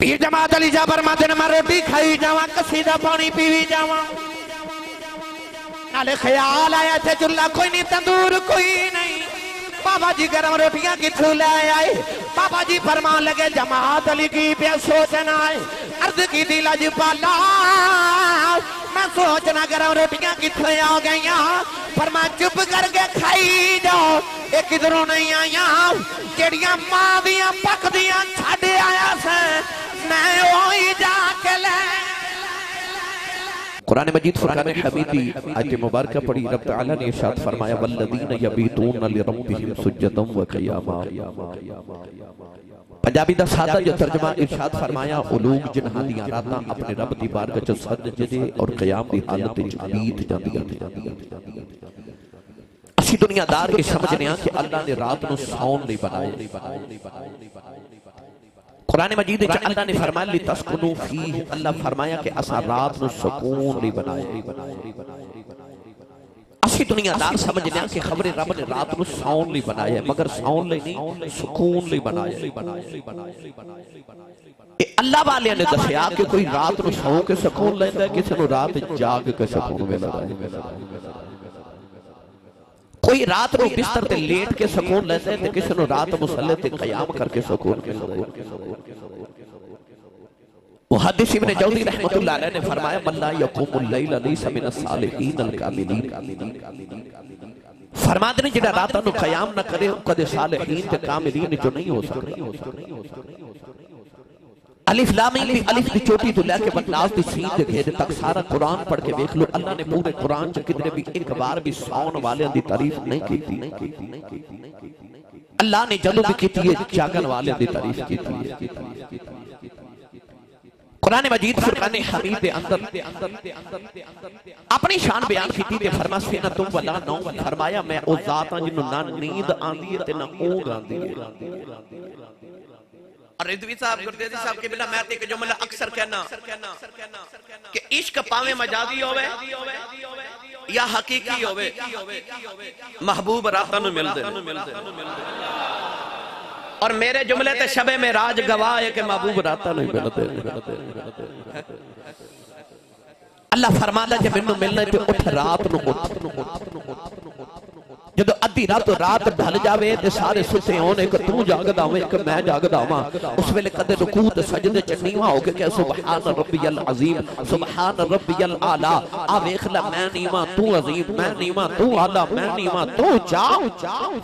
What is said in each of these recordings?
पीर जमात अली जा फरमाते ने मैं रोटी खाई जावा कसीदा पानी पीवी जावा नाले ख्याल आया थे चुल्ला कोई नहीं तंदूर कोई नहीं बाबा जी गरम रोटियां किथों ले आए बाबा जी फरमान लगे जमात अली की पे सोचना है अर्ज की दी लजपाला मैं सोचना गरम रोटियां किथों आ गई फरमा चुप करके खाई जाओ ये किधरों नहीं आया जेड़ियां मां दियां पकदियां छड़ आया से मैं वही जाके ले कुरान मजीद फुरकान हमीदी आयत मुबारक पढ़ी रब तआला ने इरशाद फरमाया वल्लदीन यबीतून लिरब्बिहिम सुज्जदन व क़ियामा पंजाबी दा सादा जो तर्जुमा इरशाद फरमाया ओ लोग जिन्हां दी रातां अपने रब दी बारगाह च सजदे और क़याम दी हालत विच बीत जांदियां ने असी दुनियादार ये समझने आ कि अल्लाह ने रात नु सौन नहीं बनाया कुरान मजीद में अल्लाह ने फरमाया ली तस्कुनु फीह अल्लाह फरमाया कि असा रात नु सुकून नहीं बनाया असी दुनियादार समझने आ कि खबरे रब ने रात नु सौन नहीं बनाया मगर सौन नहीं सुकून नहीं बनाया ए अल्लाह वाले ने दसिया कि कोई रात नु सौ के सुकून लेंदा किसी नु रात जाग के सुकून मिलदा है कोई रात नु बिस्तर ते लेट के सुकून लेता है किसी नु रात मुसल्ले ते क़याम करके सुकून मुहद्दिस इब्न जौज़ी रहमतुल्लाह अलैह ने फरमाया मल्ला यक़ूमुल लैल लैसा मिनस सालिहीन अल कामिलीन फरमाते ने जेड़ा रात नु क़याम ना करे कदे सालिहीन ते कामिलीन जो नहीं हो सकता अलिफ लाम मीम अलिफ की चोटी तो लेके बदलाव की सीन के घेरे तक सारा कुरान पढ़ के देख लो अल्लाह ने पूरे कुरान च कितने भी एक बार भी सौन वाले दी तारीफ नहीं की अल्लाह ने जदों भी की है जागन वाले दी तारीफ की कुरान मजीद फुरकान हमीद के अंदर अपनी शान बयान की ते फरमाया ना तुम वला नौ फरमाया मैं ओ जात हां जिन्नू ना नींद आंदी है ते ना ऊंघ आंदी है और रिजवी साहब गुरदेवी साहब के बिना मैं एक जुमला अक्सर कहना कि इश्क पावे मजाजी होवे या हकीकी होवे महबूब रातां नूं मिलदे और मेरे जुमले ते शबे में राज गवाह है कि महबूब रातां नूं मिलदे अल्लाह फरमांदा जे मैनूं मिलना ते उठ रात नूं उठ जदों अद्धी रात ढल जावे ते सारे सुते होण एक तू जागदा होवे एक मैं जागदा होवां उस वेले कदे रुकू ते सजदे च नीवा हो के सुभान रब्बियल अजीम सुभान रब्बियल आला आ वेख ले मैं नीवा तू अजीम मैं नीवा तू आला मैं नीवा तू जाओ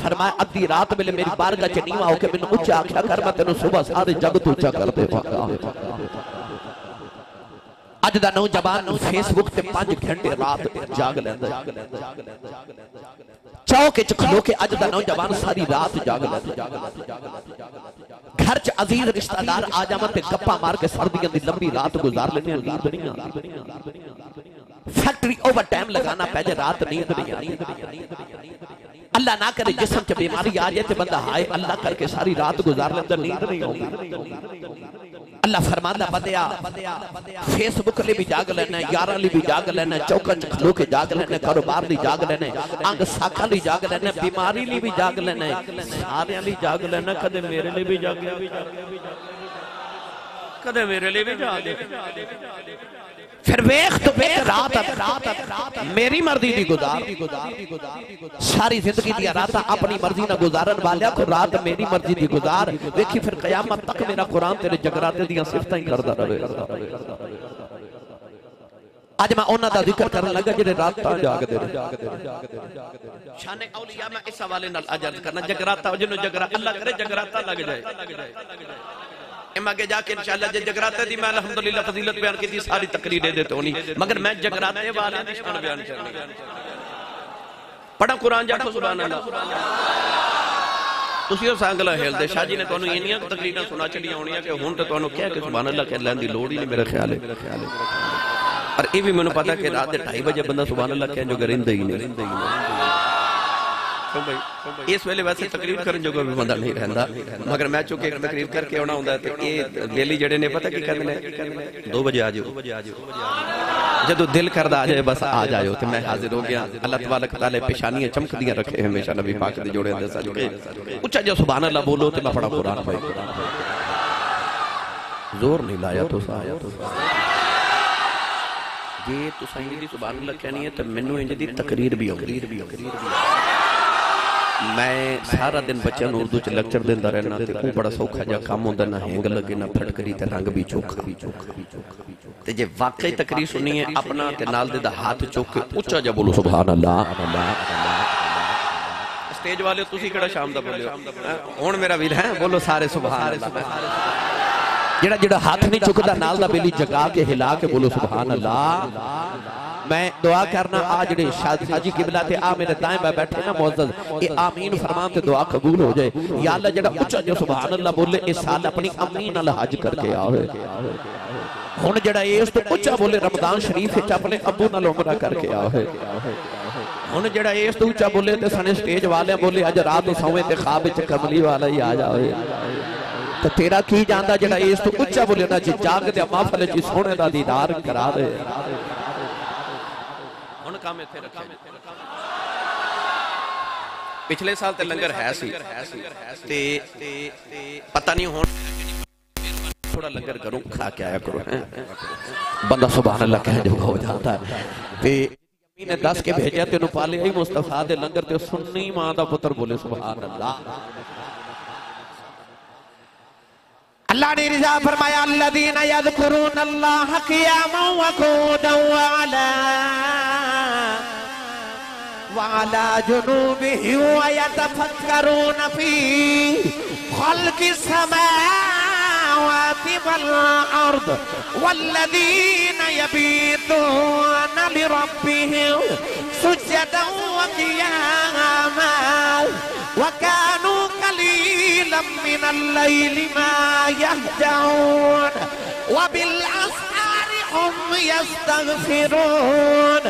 फरमाया अद्धी रात वेले मेरी बारगाह च नीवा हो के मैनूं ऊंचा आख्या कर मैं तेनूं सुबह सारे जग तो ऊंचा कर देवांगा अज दा नौजवान फेसबुक ते 5 घंटे रात जाग लैंदा चौक च खलो के अज दा नौजवान सारी रात जाग लैंदा घर च अजीज रिश्तेदार आ जावन ते गप्पा मार के सर्दियां दी लंबी रात गुजार लेने नींद नहीं आती फैक्ट्री ओवर टाइम लगाना पै जाए रात नींद नहीं आती अल्लाह ना करे जिस्म च बीमारी आ जाए ते बंदा हाय अल्लाह करके सारी रात गुजार लेंदा नींद नहीं आती अल्लाह फरमांदा बंदिया फेसबुक ले भी जाग लेना यारां ले भी जाग लेना चौका च खलो के जाग लेना कारोबार ले जाग लेना अंग साखा ले जाग लेना बीमारी ले भी जाग लेना सारियां ले जाग लेना कदे मेरे लिए भी जागे कदे मेरे लिए भी जागे फिर वेख तो वेख रात मेरी मर्जी दी गुजार सारी जिंदगी दी रात अपनी मर्जी ना गुजारन वालिया को रात मेरी मर्जी दी गुजार देखी फिर कयामत तक मेरा कुरान तेरे जगराते दी सिफतां ही करदा रहेगा आज मैं उन्हां दा जिक्र करन लगा जेड़े रातां जागदे शान औलिया मैं इस हवाले नाल अर्ज करना जगराता जिन्हों जगरा अल्लाह करे जगराता लग जाए आगे जाके इंशाअल्लाह जे जगराते दी मैं अल्हम्दुलिल्लाह फजीलत बयान की थी सारी तकरीर दे देते होनी मगर मैं जगराते वाले दी शान बयान करनी पढ़ा कुरान जाको सुभान अल्लाह तुसी उस अंगला हिलदे शाह जी ने तुहानू इन्नियां तकरीरां सुना छड़ियां होणियां कि हुण ते तुहानू कह के सुभान अल्लाह कह लैण दी लोड़ ही नहीं मेरा ख्याल है और ये भी मैनू पता कि रात दे 2:30 बजे बंदा सुभान अल्लाह कह जो गरिंदा ही नहीं इस वेले वैसे तकरीर करन जो भी बंदा नहीं रहंदा मगर मैं चूंकि तकरीर करके आना हुंदा ते ये बेली जड़े ने पता की कहंदे ने 2 बजे आ जाओ जदों दिल करदा आ जाए बस आ जाओ ते मैं हाजिर हो गया अल्लाह तबारक तआला पेशानियां चमकदियां रखे हमेशा नबी पाक दे जोड़े अंदर सज के उच्चा जो सुभान अल्लाह बोलो ते मैं पढ़ा कुरान भाई जोर नहीं लाया तो आया तो जे तुसां इंज दी सुभान अल्लाह कहनी है तो मैनू इंज दी तकरीर भी आउंदी। मैं सारा दिन बच्चों को उर्दू च लेक्चर देंदा रहना ते वो बड़ा सौखा जा काम होंदा, ना हैंग लगे ना फटकरी ते रंग भी चोखा। ते जे वाकई तकरीर सुनी है अपना ते नाल दे दा हाथ चुक के उच्चा जा बोलो सुभान अल्लाह। स्टेज वाले तुसी केड़ा शाम दा बोलियो हुण मेरा वीर है बोलो सारे सुभान अल्लाह। जेड़ा जेड़ा हाथ नहीं चुकदा नाल दा बेली जगा के हिला के बोलो सुभान अल्लाह। मैं दुआ करना आ जेड़े हाजी किबला ते आ मेरे दाएं बाएं बैठे ना मुअज्जज ए आमीन फरमान ते दुआ कबूल हो जाए। या अल्लाह जेड़ा उच्चा जो सुभान अल्लाह बोले इस साल अपनी अम्मी नाल हज करके आवे। हुण जेड़ा इस तो उच्चा बोले रमजान शरीफ विच अपने अब्बू नाल उमरा करके आवे। हुण जेड़ा इस तो उच्चा बोले ते सने स्टेज वाले बोले अज रात नूं सोवे ते ख्वाब विच कमली वाला ही आ जावे। तो तेरा की जांदा जेड़ा इस तो उच्चा बोले ना जी जाग दे महफिल च सोने दा दीदार करा दे। हुण काम इत्थे रखा पिछले साल ते लंगर है सी ते पता नहीं हुण थोड़ा लंगर करूं खा के आया करो बंदा सुभान अल्लाह कह जो हो जाता है। ते ने दस के भेजा तेन पाले ही मुस्तफा दे लंगर ते सुन्नी मां दा पुत्र बोले सुभान अल्लाह। अल्लाह ने रिजा फरमाया अल्लज़ीना यज़कुरूनल्लाह क़ियामन व क़ुऊदन व अला जुनूबिहिम व यतफक्करून फी ख़ल्क़िस समावाति वल अर्द वल्लज़ीना यबीतूना लिरब्बिहिम सुज्जदन व क़ियामा व कानू क़लीलन मिनल-लैलि मा यहजऊन व बिल-अस्हारि हुम यस्तग़फिरून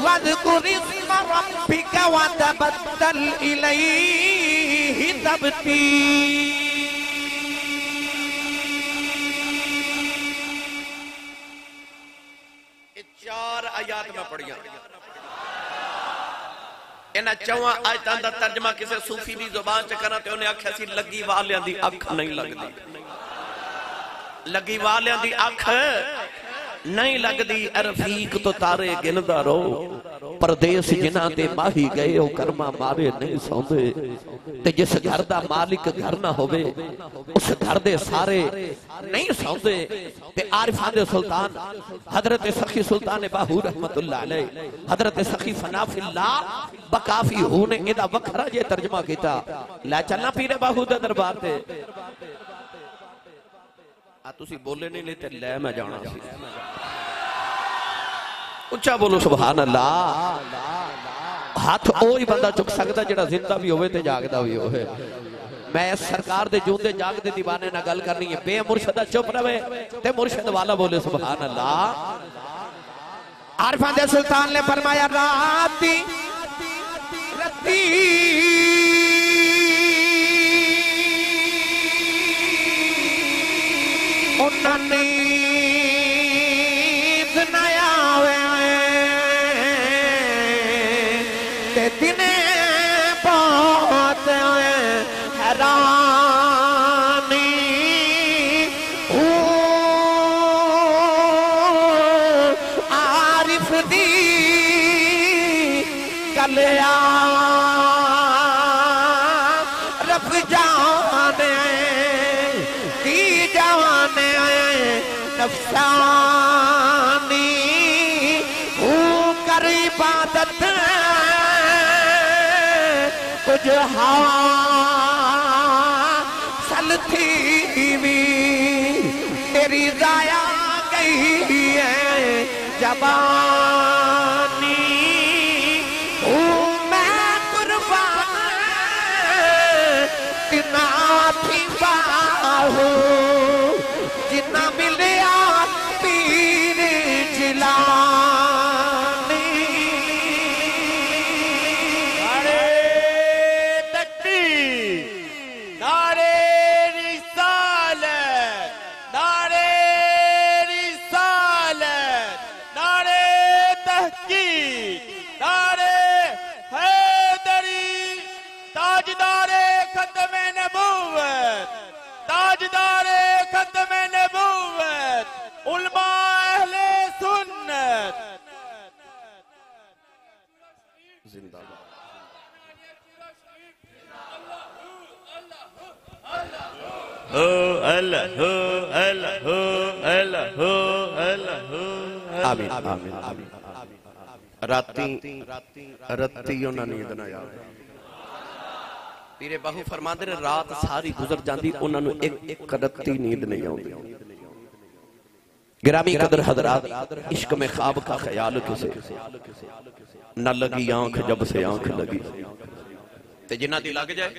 वज़कुर इस्म रब्बिका व तबत्तल इलैहि तब्तील। चार आयात में पढ़िया इन्हां चौहां आयतां दा तर्जमा किसी सूफी दी जुबान च करा ते उन्हें आख्या सी लगी वालियां दी अख नहीं लगदी। लगी वालियां दी अख नहीं लगदी रफीक तो तारे गिनदा रहो परदेस जिन्हां ते माही गए ओ कर्मा मारे नहीं सौंदे। ते जिस घर दा मालिक घर ना होवे उस घर दे सारे नहीं सौंदे। ते आरिफां दे सुल्तान हजरत सखी सुल्तान बाहू रहमतुल्लाह अलैह हजरत सखी फना फिल्लाह बकाफी हू ने इहदा वखरा जे तर्जमा कीता। लै चलना पीरे बाहू दे दरबार ते आ तुसी बोले नहीं ले ते लै मैं जाना सी। उच्चा बोलो सुभान अल्लाह। हाथ ओ ही बंदा चुक सकदा जेड़ा जिंदा भी होवे ते जागदा भी होवे। मैं सरकार दे जूंदे जागदे दीवाने ना गल करनी है बेमुर्शदा चुप रहे ते मुर्शिद वाला बोले सुभान अल्लाह। आरिफां दे सुल्तान ने फरमाया राती रती उन्होंने दिने बहुत हैरानी आरिफ दी कलिया रफ जाने की जाने नफसानी कर इबादत कुछ हासिल थी भी तेरी जाया गई है जवानी मैं कुर्बान तिना थी बाहू जिन्ना मिले पीर जिला की जिंदाबाद। आमीन आमीन आमीन। राती उन्हें नींद ना आवे। पीरे बाहू फरमाते ने रात सारी गुजर जाती उन्होंने एक रत्ती नींद नहीं आती। गिरामी कदर हजरात, इश्क में ख्वाब का ख्याल किसे न लगी आंख जब से आंख लगी। ते जिन्ना दी लग जाए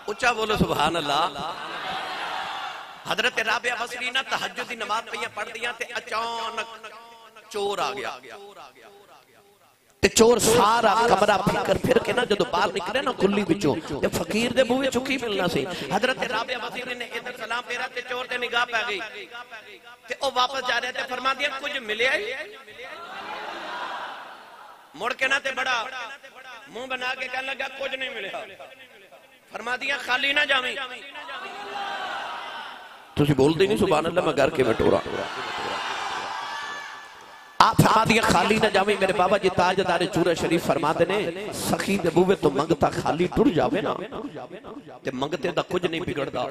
उच्चा बोलो सुभान अल्लाह। हजरत राबिया बसरी ना तहज्जुद दी नमाज पईयां पढ़दियां ते अचानक चोर आ गया ते चोर सारा कमरा फिर के ना जदों बाहर निकले ना कुल्ली विचों ते फकीर दे बूहे चुकी मिलना सी। हजरत राबिया बसरी ने इधर सलाम फेरा ते चोर ते निगाह पै गई ते ओ वापस जा रहा ते फरमांदियां कुछ मिलिया ही मुड़ के ना ते बड़ा मुंह बना के कहने लगा कुछ नहीं मिला। फरमादियां खाली ना जावी। तुसी बोलते नहीं सुभान अल्लाह, मैं घर के में टोरा। आप फरमादियां खाली ना जावी। मेरे बाबा जी ताजदार चूरा शरीफ फरमाते ने सखी दे बूहे तो मंगता खाली टुर जावे ना ते मंगते दा कुछ नहीं बिगड़दा।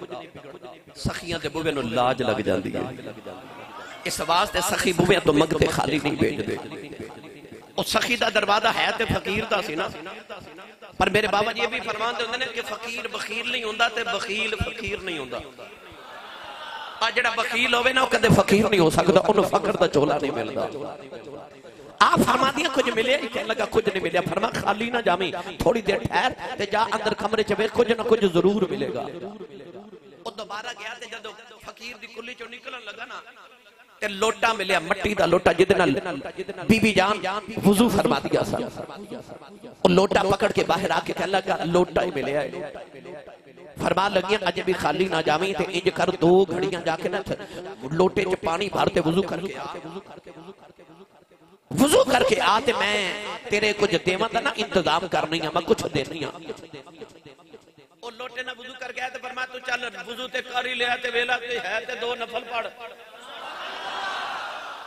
सखियां दे बूहे नु लाज लग जांदी है। इस वास्ते सखी बूहे तो मंगते खाली नहीं भेजदे। और सखी दा दरवाजा है ते फकीर दा सी ना। पर मेरे बाबा जी ये भी फरमाते होंदे ने कि फकीर बखील नहीं होंदा ते बखील फकीर नहीं होंदा। आ जेड़ा बखील होवे ना कदे फकीर नहीं हो सकदा, उन्हें फकर दा चोला नहीं मिलदा। आप फरमादियां कुछ मिले ही कहने लगा कुछ नहीं मिले। फरमा खाली ना जामी, थोड़ी देर ठहर ते जा अंदर कमरे च वेख कुछ ना कुछ जरूर मिलेगा। ओ दोबारा गया ते जदों फकीर दी कुल्ली चों निकलन लगा ना ते लोटा मिलिया, मट्टी दा लोटा जिदे नाल बीबी जान वुजू फरमा दिया सा। ओ लोटा पकड़ के बाहर आके कहने लगा लोटा ही मिलिया है। फरमा लगियां अजे भी खाली ना जावी ते इंज कर 2 घड़ियां जाके ना लोटे च पानी भर ते वुजू करके आ। वुजू करके आ ते मैं तेरे कुछ देवां दा ना इंतजाम करनी है, मैं कुछ देनी है। ओ लोटे ना वुजू करके आया ते फरमा तू चल वुजू ते कर ही लिया ते वेला ते है ते 2 नफल पढ़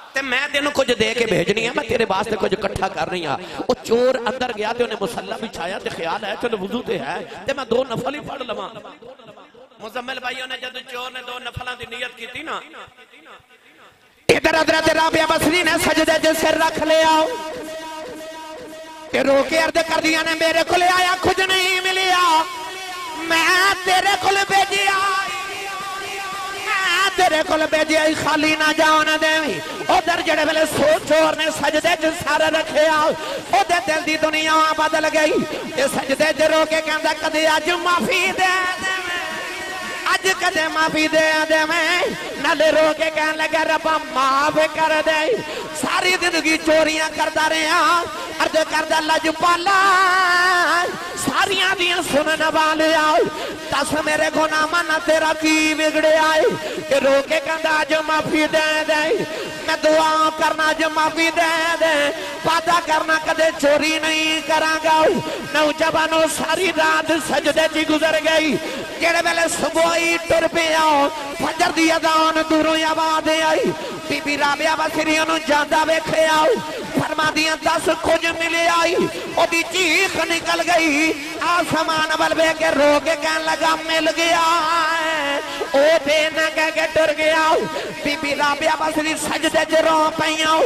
ते मैं तेनों कुछ दे के भेजनी है, मैं तेरे वास्ते कुछ इकट्ठा कर रही हां। ओ चोर अंदर गया ते उन्हें मुसल्ला बिछाया ते ख्याल है चल वुजू ते है ते मैं 2 नफल ही पढ़ लवां। मुजम्मिल भाइयों ने जब चोर ने 2 नफलों की नियत की ना, इधर हजरत राबिया बसरी ने सजदे च सिर रख लिया ते रो के अर्ज कर दिया ने मेरे को आया कुछ नहीं मिलिया, मैं तेरे को भेजिया तेरे को भेजिया खाली ना जाओ ना देवी। उधर जड़े वेले चोर ने सजदे च सर रखे ओदे दिल दी दुनिया बदल गई। ये सजदे च रो के कहंदा कदे अज माफी दे अज कदे माफी दे दे मैं नाले रो के कहन लगा रब्बा माफ कर दे। सारी जिंदगी चोरियां करदा रहा, अर्ज करदा लजपाला सारियां दियां सुनन वाले आओ दस मेरे गुनाह ना तेरा की बिगड़े आए। रो के कहंदा अज माफी दे दे, मैं दुआ करना अज माफी दे दे, वादा करना कदे चोरी नहीं करांगा। नौजवानों सारी रात सजदे च गुजर गई। जेड़े वेले सुबह टुर पे आओ फजर दी अजान दूरों आवाज आई, बीबी राबिया बसरी नु जांदा वेखे आओ। फरमादियां 10 कुछ मिले आई, ओदी चीख निकल गई। आसमान वल वे के रो के कहन लगा मिल गया, ओ दे ना कह के टुर गया। बीबी राबिया बसरी सजदे च रो पईयां,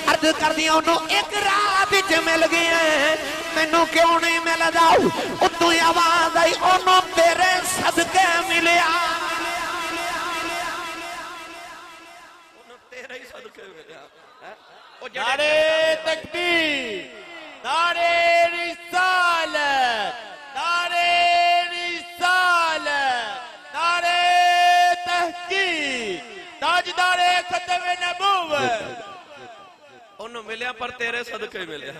अर्ज करदियां ओनू एक रात विच मिल गया, मैनू क्यों नहीं मिलदा। उतों आवाज आई ओनू तेरे सदके मिलिया, ओनू तेरे ही सदके मिलिया। नारे तकबीर, नारे रिसालत, नारे रिसालत, नारे तहकीक, ताजदारे खत्म नबूवत। ओनू मिलिया पर तेरे सदके मिलिया।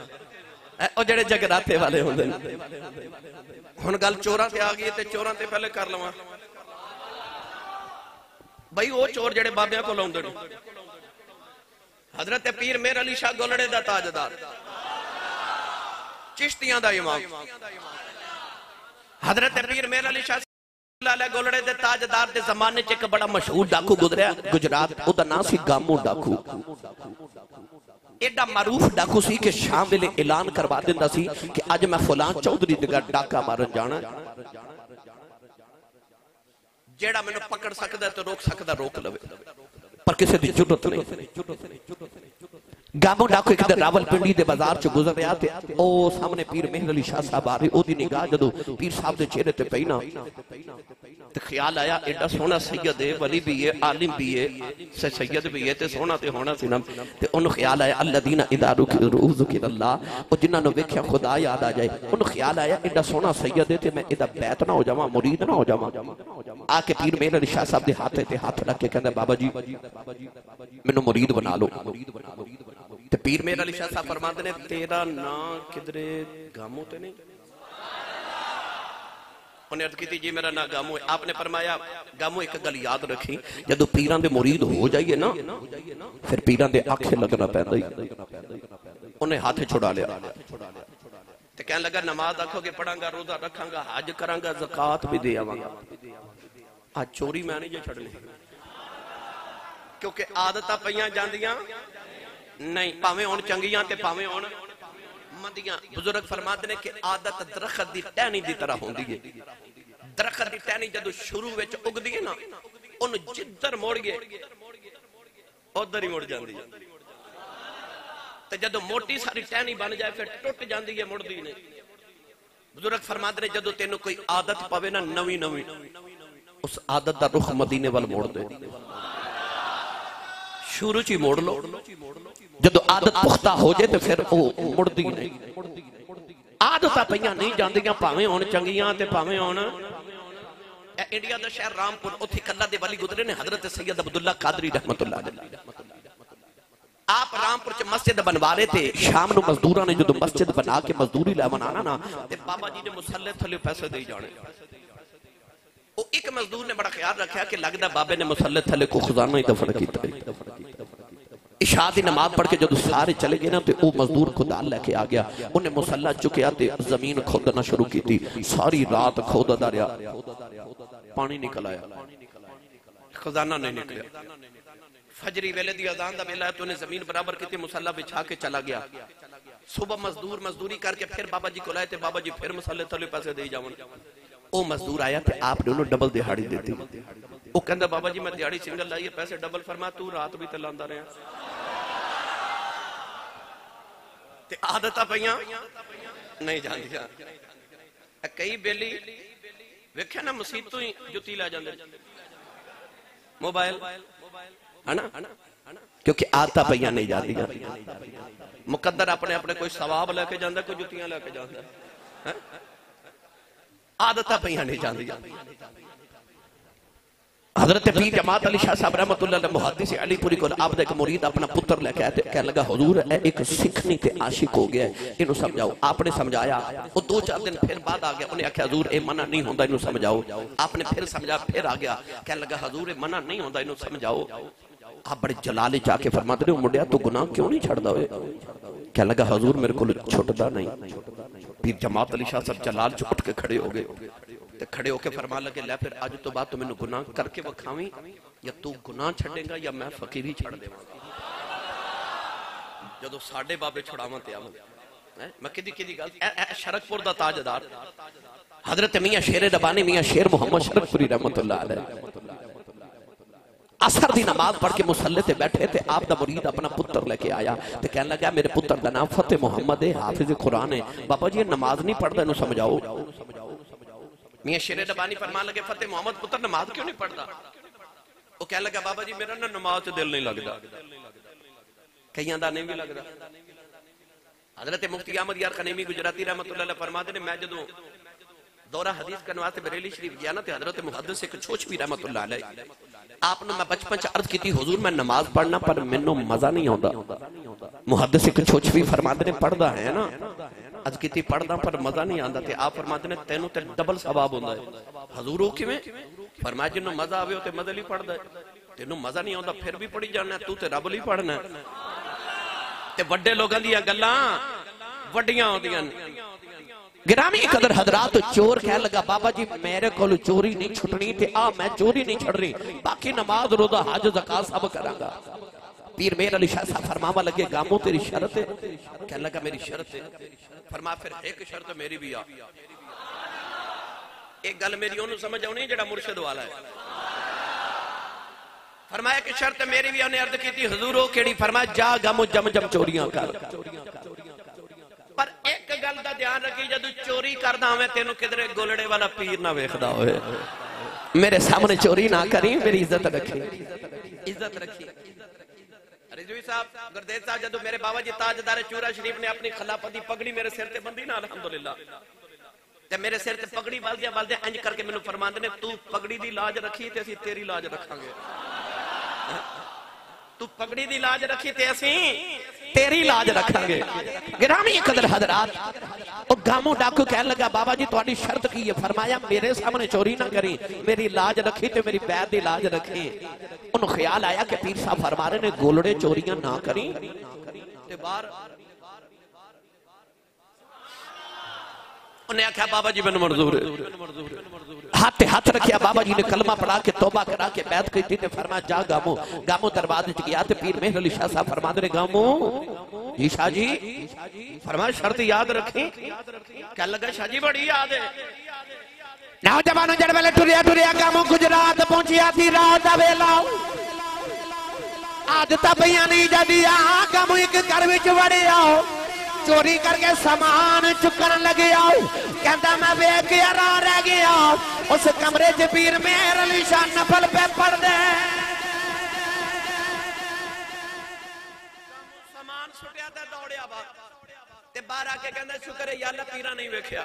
ओ जेड़े जगराते वाले होंदे ने हुण गल चोरां ते आ गई ते चोरां ते पहले कर लवां भाई। ओ चोर जेड़े बाबियां कोल आउंदे ने, हजरत पीर मेहर अली शाह गोलड़े दा ताजदार, चिश्तियां दा इमाम हजरत पीर मेहर अली शाह गोलड़े दे ताजदार दे जमाने च एक बड़ा मशहूर डाकू गुजरिया गुजरात, ओदा नाम सी गामू डाकू। एडा मारूफ डाकू सी कि शाम वेले ऐलान करवा दिंदा सी कि अज मैं फलां चौधरी दे घर डाका मारन जाना, जेड़ा मैनू पकड़ सकदा ते रोक सकदा रोक लवे, पर किसी की जुर्रत नहीं। गामो डाकू एक दिन रावलपिंडी दे बाजार च गुजर रहा ते ओ सामने पीर मेहर अली शाह साहब आ रहे, ओदी निगाह जदों पीर साहब दे चेहरे ते पई ना ते ख्याल आया एडा सोहना सैयद है, वली भी है, आलिम भी है, सैयद भी है ते सोहना ते होना सी ना। ते ओनु ख्याल आया अल्लदीना इदा रुज़िकिरल्लाह, ओ जिन्हां नु वेख्या खुदा याद आ जाए। ओनु ख्याल आया एडा सोहना सैयद है ते मैं एदा बैत ना हो जावां, मुरीद ना हो जावां। आके पीर मेहर अली शाह साहब दे हाथ ते हाथ रख के कहंदा बाबा जी मैनू मुरीद बना लो। ते पीर मेहर अली शाह साहब फरमाते ने तेरा ना किधरे गामो ते नहीं? उन्हें अर्ज की जी मेरा ना गामो है। आपने फरमाया गामो एक गल याद रखी, जदों पीरां दे मुरीद हो जाइए ना फिर पीरां दे आखे लगना पैंदा ही। उन्हें हाथ छुड़ा लिया ते कहने लगा नमाज आखोगे पढ़ांगा, रोजा रखांगा, हज करांगा, ज़कात भी दे आवांगा, आज चोरी मैं नहीं जे छड़नी, क्योंकि आदतां पईयां जांदियां नहीं, भावें हुण चंगियां ते भावें हुण मंदियां। बुजुर्ग फरमाते ने कि आदत दरखत दी टहनी दी तरह होंदी है। दरखत दी टहनी जदों शुरू विच उगदी है ना, उन जिधर मुड़ गए उधर ही मुड़ जाती है, ते जदों मोटी सारी टहनी बन जाए फिर टुट जाती है, मुड़दी नहीं। बुजुर्ग फरमाते ने जदों तेनों कोई आदत पवे ना नवी नवी, उस आदत का रुख मदीने वाल मोड़ दे, शुरू च ही मोड़ लो। जदों आदत पुख्ता हो जाए तो फिर मुड़दी नहीं। आदत पईयां नहीं जांदियां, भावें हुण चंगियां ते भावें हुण। इंडिया दा शहर रामपुर, उत्थे कल्ला दे वली गुजरे ने हजरत सैयद अब्दुल्ला कादरी रहमतुल्लाह अलैह। आप रामपुर च मस्जिद बनवा रहे थे, शाम नूं मजदूरां ने जदों मस्जिद बना के मजदूरी लै बनाना ना ते बाबा जी ने मुसल्ले थल्ले पैसे दे जाने। वो एक मजदूर ने बड़ा ख्याल रखा कि लगता बाबे ने मुसल्ले थल्ले को खजाना ही दफन किया। इशा दी नमाज पढ़ के जदों सारे चले गए ना तो वो मजदूर खुदाल लेके आ गया, उन्हें मुसल्ला चुकया ते जमीन खोदना शुरू की। सारी रात खोददा रहा, पानी निकल आया, खजाना नहीं निकलिया। फजरी वेले दी अजान दा वेला तो उन्हें जमीन बराबर की, मुसल्ला बिछा के चला गया। सुबह मजदूर मजदूरी करके फिर बाबा जी को लाए थे, बाबा जी फिर मुसल्ले थल्ले पैसे दे जावन। वो मजदूर आया तो आपने उन्होंने डबल दिहाड़ी दी। वो कहता बाबा जी मैं दिहाड़ी सिंगल लाई है, पैसे डबल। फरमा तू रात भी तो लांदा रहा, ते आदतां पईयां नहीं जांदियां। कई बेली वेख्या ना मुसीबतों ही जुत्ती ला जांदे, मोबाइल है ना, क्योंकि आदतां पईयां नहीं जांदियां। मुकद्दर अपने अपने कोई सवाब लेके जांदा, कोई जुत्तियां लेके जांदा, आदतां पईयां नहीं जांदियां। हजरत पीर जमात अली शाह साहब रहमतुल्लाह अलैह मुहद्दिस अलीपुरी को आप एक मुरीद अपना पुत्र लेके आए, कहने लगा हुजूर एक सिखनी ते आशिक हो गया, इन्हू समझाओ। आपने समझाया, वो 2-4 दिन फिर बाद आ गया, उन्हें आख्या हुजूर ये मना नहीं होता, इन्हू समझाओ। आपने फिर समझा, फिर आ गया, कहने लगा हुजूर ये मना नहीं होता, इन्हू समझाओ। आप बड़े जलाले जाके फरमाते हो मुंडिया तू गुनाह क्यों नहीं छड़दा होए? कहने लगा हुजूर मेरे को छुटदा नहीं। पीर जमात अली शाह साहब जलाल च उठ के खड़े हो गए, खड़े होके फरमा लगे लै फिर अज तो बाद तू मैनू गुनाह करके वखावी, या तू गुनाह छड़ेगा या मैं फकीरी छड़ देवां। जदों साडे बाबे छुड़ावां ते आवां, मैं किदी किदी गल शरकपुर दा ताजदार हजरत मियां शेर रबानी मियां शेर मोहम्मद शरकपुरी रहमतुल्लाह अलैह असर दी नमाज पढ़ के मुसल्ले ते बैठे थे। आप दा मुरीद अपना पुत्र लेके आया ते कहने लगा मेरे पुत्र दा नाम फतेह मोहम्मद है, हाफिज कुरान है। बाबा जी नमाज नहीं पढ़दा, इन्हू समझाओ। मियां शेर रबानी फरमान लगे फतेह मोहम्मद पुत्र नमाज क्यों नहीं पढ़ता? वो कहने लगा बाबा जी मेरा ना नमाज च दिल नहीं लगता, कईयां दा नहीं भी लगता। हजरत मुफ्ती अहमद यार खनीमी गुजराती रहमतुल्लाह अलैह फरमाते ने मैं जदों दौरा हदीस करने वास्ते बरेली शरीफ गया ना ते हजरत मुहद्दिस एक छोचवी रहमतुल्लाह अलैह आपने मैं बचपन च अर्ज की हुजूर मैं नमाज पढ़ना पर मैनू मजा नहीं आता। मुहद्दिस एक छोचवी फरमाते ने पढ़दा है ना, अर्ज की पढ़दा पर मजा नहीं आता, ते आप फरमाते ने तेनू ते डबल सवाब होंदा है। हजूर वो किवें? फरमाया जिन्नू मजा आवे ते मदल ही पढ़दा है, तेनू मजा नहीं आता फिर भी पढ़ी जाना, तू ते रब ही पढ़ना। ते वड्डे लोगां दीयां गल्लां वड्डियां होंदियां ने। गिरामी कदर हजरात चोर कह लगा बाबा जी मेरे को चोरी नहीं छुटनी ते आ मैं चोरी नहीं छड़ रही, बाकी नमाज रोजा हज ज़कात सब करांगा। पीर मेहर अली शाह साहब फरमावा लगे गामो तेरी शर्त है? कहने लगा मेरी शर्त है। फरमा फिर एक शर्त मेरी भी आ। एक गल मेरी ओनू समझ आनी जेड़ा मुर्शिद वाला है। फरमाया कि शर्त मेरी भी। उन्हें अर्ज की हुजूर ओ केड़ी? फरमाया जा गामो जम जम चोरियां कर, पर एक गल का ध्यान रखी, जदू चोरी करदा होवे तेनू किधरे गोलड़े वाला पीर ना वेखदा होवे। मेरे सामने चोरी ना करी, मेरी इज्जत रखी, इज्जत रखी। रिजवी साहब गुरदेव साहब जदू मेरे बाबा जी ताजदार चूरा शरीफ ने अपनी खिलाफत दी पगड़ी मेरे सिर ते बंदी ना, अल्हम्दुलिल्लाह, ते मेरे सिर ते पगड़ी वलदे इंज करके मैनू फरमांदे ने तू पगड़ी दी लाज रखी ते असीं तेरी लाज रखांगे। तू पगड़ी दी लाज रखी ते असीं तेरी लाज रखांगे। गिरामी कदर हजरात, ओ गामो डाकू कहने लगा बाबा जी तुहाडी शर्त की है? फरमाया मेरे सामने चोरी ना करी, मेरी लाज रखी ते मेरी पैर दी लाज रखी। उन्हें ख्याल आया कि पीर साहब फरमा रहे ने गोलड़े चोरियां ना करी ते बाहर। उन्हें आख्या बाबा जी मैनू मंजूर है। हाथ हाथ रखिया, बाबा जी ने कलमा पढ़ा के तौबा करा के बैत की ते फरमाया जा गामो। गामो दरबार च गया ते पीर मेहर अली शाह साहब फरमा दे गामो जी शाह जी। फरमाया शर्त याद रखी। कह लगा शाह जी बड़ी याद है। नौजवानों जड़ वेले टुरिया टुरिया गामो गुजरात पहुंचिया थी रात दा वेला। आदत पईयां नहीं जदी आ गामो एक घर विच वड़िया, चोरी करके सामान चुकन लगे आओ। कहता मैं वेख के हैरान रह गया, उस कमरे च पीर मेहर अली शाह नफल पे पढ़ दे। सामान सुटिया ते दौड़िया ते बाहर आके कहंदा शुक्र है यार पीरा नहीं वेखिया,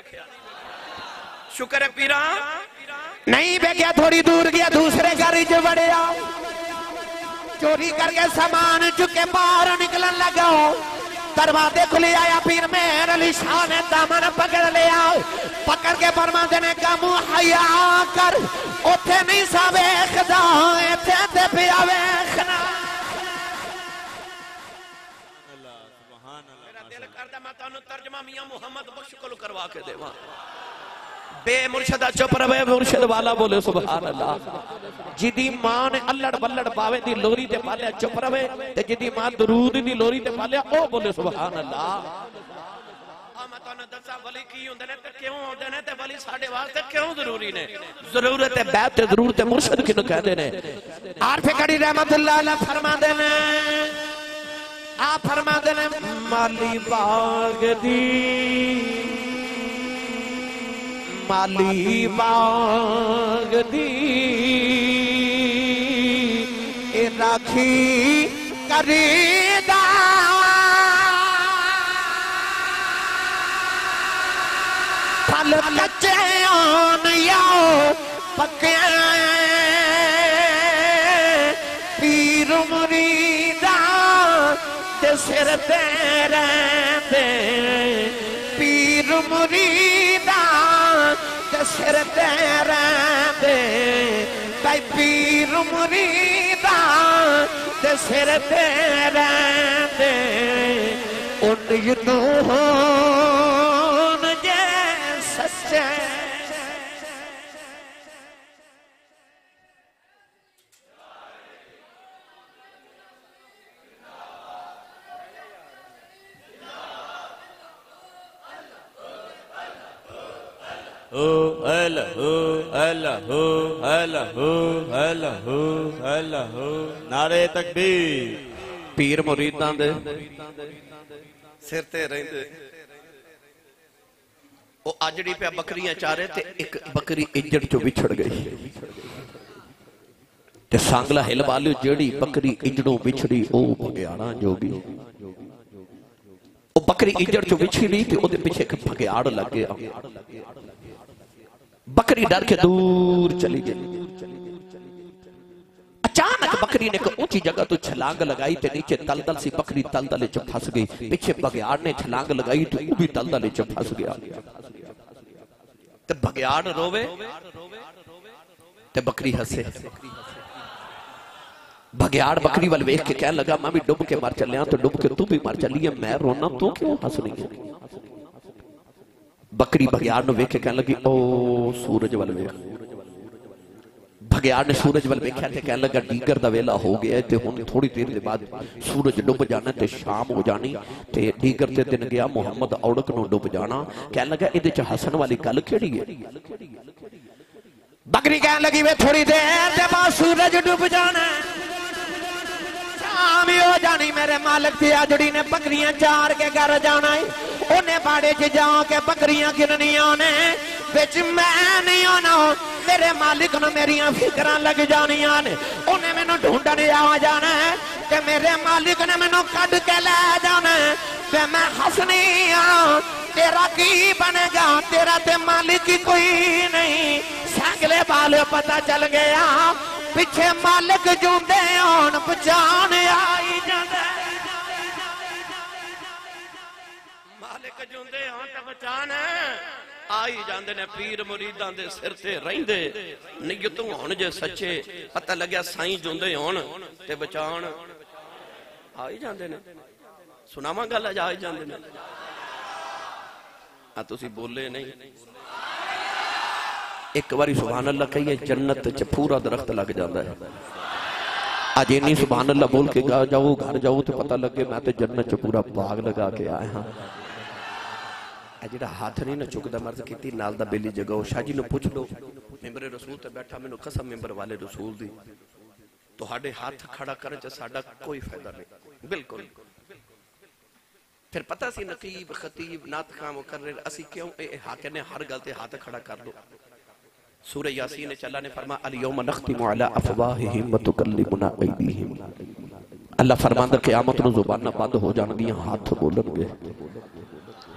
शुक्र है पीरा नहीं वेखिया। थोड़ी दूर गया दूसरे घर च वड़िया, चोरी करके सामान चुके बाहर निकलन लगा। दरवाजे खुले आया, पीर मेहर अली शाह ने दामन पकड़ लिया। पकड़ के फरमाते ने गामो हया कर, उथे नहीं सा वेखदा इथे ते पिया वेखना। मेरा दिल करदा मैं तुहानू तर्जमा मियां मुहम्मद बख्श कोल करवा के देवां। बे मुर्शदा चुप रहे, मुर्शद वाला बोले सुभान अल्लाह। जिदी मां ने अल्लड़ बल्लड़ पावे दी लोरी ते पालिया चुप रहे, ते जिदी मां दरूद दी लोरी ते पालिया ओ बोले सुभान अल्लाह। मैं तुहानू दस्सां वली की हुंदे ने ते क्यों हुंदे ने ते वली साडे वास्ते क्यों जरूरी ने। जरूरत है बैत ते जरूरत है मुर्शद किनु कहंदे ने। आरफे कड़ी रहमतुल्लाह अलैह फरमांदे ने, आ फरमांदे ने माली बाग दी, माली बाग दी ए राखी करीदा। फल कच्चे आन याओ पक्के, पीर मुरीदा ते सिर ते रहंदे, पीर मुरीदा ते सिर ते रहंदे। भाई पीर मुरीदा ते सिर ते रहंदे, उन युदू होन जे सच्चे। नारे तकबीर। पीर मुरीदां दे सिर ते रहिंदे। ओ अजड़ी पे बकरियां चारे ते एक बकरी इज्जड़ चो विछड़ गई ते सांगला हिल वाली जेड़ी बकरी इज्जड़ों विछड़ी ओ भगयाड़ा जोगी। ओ बकरी इज्जड़ चो विछड़ी ते ओदे पीछे एक भगयाड़ लग गया। बकरी डर के दूर चली गई। अचानक बकरी ने एक ऊंची जगह तो छलांग लगाई ते नीचे तलदल सी बकरी तलदल च फंस गई। पीछे बघियाड़ ने छलांग लगाई तो वो भी तलदल च फंस गया। ते बघियाड़ रोवे ते बकरी हंसे। बघियाड़ बकरी वाल वेख के कहने लगा मैं भी डुब के मर चलिया तो डुब के तू भी मर चली है, मैं रोना तू क्यों हंस रही है। बकरी बघियाड़ नु वेख के कहने लगी ओ सूरज वाल वेख। भगयाड़ ने सूरज वाल वेख्या ते कहन लगा डीगर दा वेला हो गया ते हुण थोड़ी देर दे बाद सूरज डुब जाना ते शाम हो जानी ते डीगर ते दिन गया मुहम्मद औड़क नूं डुब जाना। कहन लगा इहदे च हसन वाली गल किहड़ी है? बकरी कहन लगी वे थोड़ी देर दे बाद सूरज डुब जाना शाम हो जानी मेरे मालिक दी आजड़ी ने बकरियां चार के घर जाना है। उन्हें बाड़े च जाके बकरियां गिननियां ने बिच मैं नहीं आना मेरे मालिक ने मेरिया फिक्र लग जानिया ने। उन्हें मैनू ढूंढने आ जाना है ते मेरे मालिक ने मैनू कढ़ के लै जाना है ते मैं हसनी हाँ तेरा की बनेगा तेरा ते मालिक ही कोई नहीं। सैंगले बाल पता चल गया पिछे मालिक जूंदे आन पहचान आई जांदा मालिक जूंदे आन ते पहचान आई जांदे ने। पीर मुरीदां दे सिर ते रहिंदे नियतों होण जे सच्चे पता लग्या साईं जूंदे होण ते बचान आई जांदे ने। सुनावा गल अज आई जांदे ने आ तुसी बोले नहीं। एक बारी सुभान अल्लाह कहिए जन्नत च पूरा दरख्त लग जाता है। अज इन्नी सुभान अल्लाह बोल के जाओ घर जाओ तो पता लगे मैं तो जन्नत च पूरा बाग लगा के आया हाँ। जो हाथ नहीं ना चुकता मर्द की नाल दा बेली जगाओ शाह जी ने पूछ लो मेंबर रसूल ते बैठा मैनू कसम मेंबर वाले रसूल दी तुहाडे हाथ खड़ा करने च साडा कोई फायदा नहीं बिल्कुल। फिर पता सी नकीब खतीब नात खां मुकर्रिर असी क्यों हाके ने हर गल ते हाथ खड़ा कर लो। सूरह यासीन अल्लाह ने फरमाया अल यौम नख्तिमु अला अफवाहिहिम व तुकल्लिमुना अयदीहिम। अल्लाह फरमांदा क़यामत नूं ज़ुबानां बंद हो जाणगियां हाथ बोलणगे।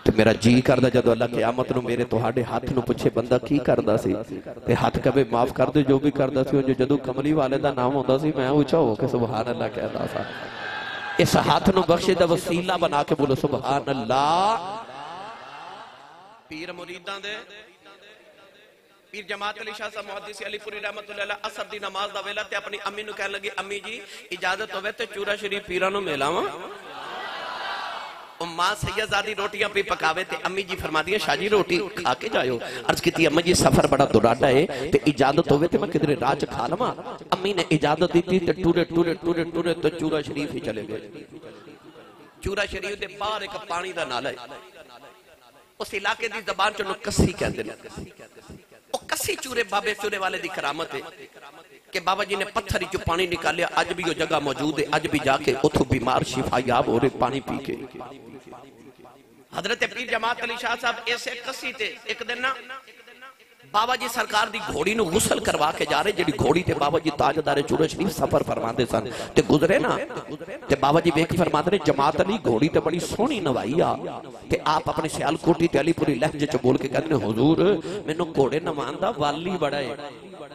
ते मेरा जी करदा जदों अल्लाह क़यामत नूं मेरे तुहाडे हाथ नूं पुछे बंदा की करदा सी ते हाथ कहे माफ कर दे जो भी करदा सी। जदों कमली वाले दा नाम होंदा सी मैं ऊंचा हो के सुभान अल्लाह कहदा सा। इस हाथ नूं बख्शे दा वसीला बना के बोलो सुभान अल्लाह। पीर मुरीदां दे पीर जमात अली शाह साहब मुहद्दिस अलीपुरी रहमतुल्लाह अलैह असर दी नमाज दा वेला ते अपनी अम्मी नूं कहन लगी अम्मी जी इजाजत होवे ते चूरा शरीफ पीरां नूं मिलावां। मां सैयदजादी रोटियां भी पकावे ते अम्मी जी फरमादी शाह जी रोटी खा के जाओ। अर्ज की अम्मी जी सफर बड़ा दुराडा है ते इजाजत होवे ते मैं किधरे राज खा लवां। अम्मी ने इजाजत दी ते टूरे टूरे टूरे टूरे तो चूरा शरीफ ही चले गए। चूरा शरीफ दे बाहर एक पानी दा नाला है उस इलाके दी ज़बान च कस्सी कहंदे ने। ओ कस्सी चूरे बाबे चूरे वाले दी करामत है कि बाबा जी ने पत्थर चो पानी निकालिया। अज भी वो जगह मौजूद है अज भी जाके उथों बीमार शिफायाब हो रहे पानी पी के। हजरत पीर जमात अली शाह साहब ऐसे कसी ते एक दिन ना बाबा जी सरकार दी घोड़ी नूं गुसल करवा के जा रहे जिहड़ी घोड़ी ते बाबा जी ताजदारे चूरा शरीफ सफर फरमाते सन ते गुजरे ना ते बाबा जी वेख फरमाते ने जमात अली घोड़ी ते बड़ी सोहनी नवाई आ ते आप अपने सियालकोटी ते अलीपुरी लहजे च बोल के कहंदे ने हुजूर मैनूं घोड़े नवाण दा वाली बड़ा है।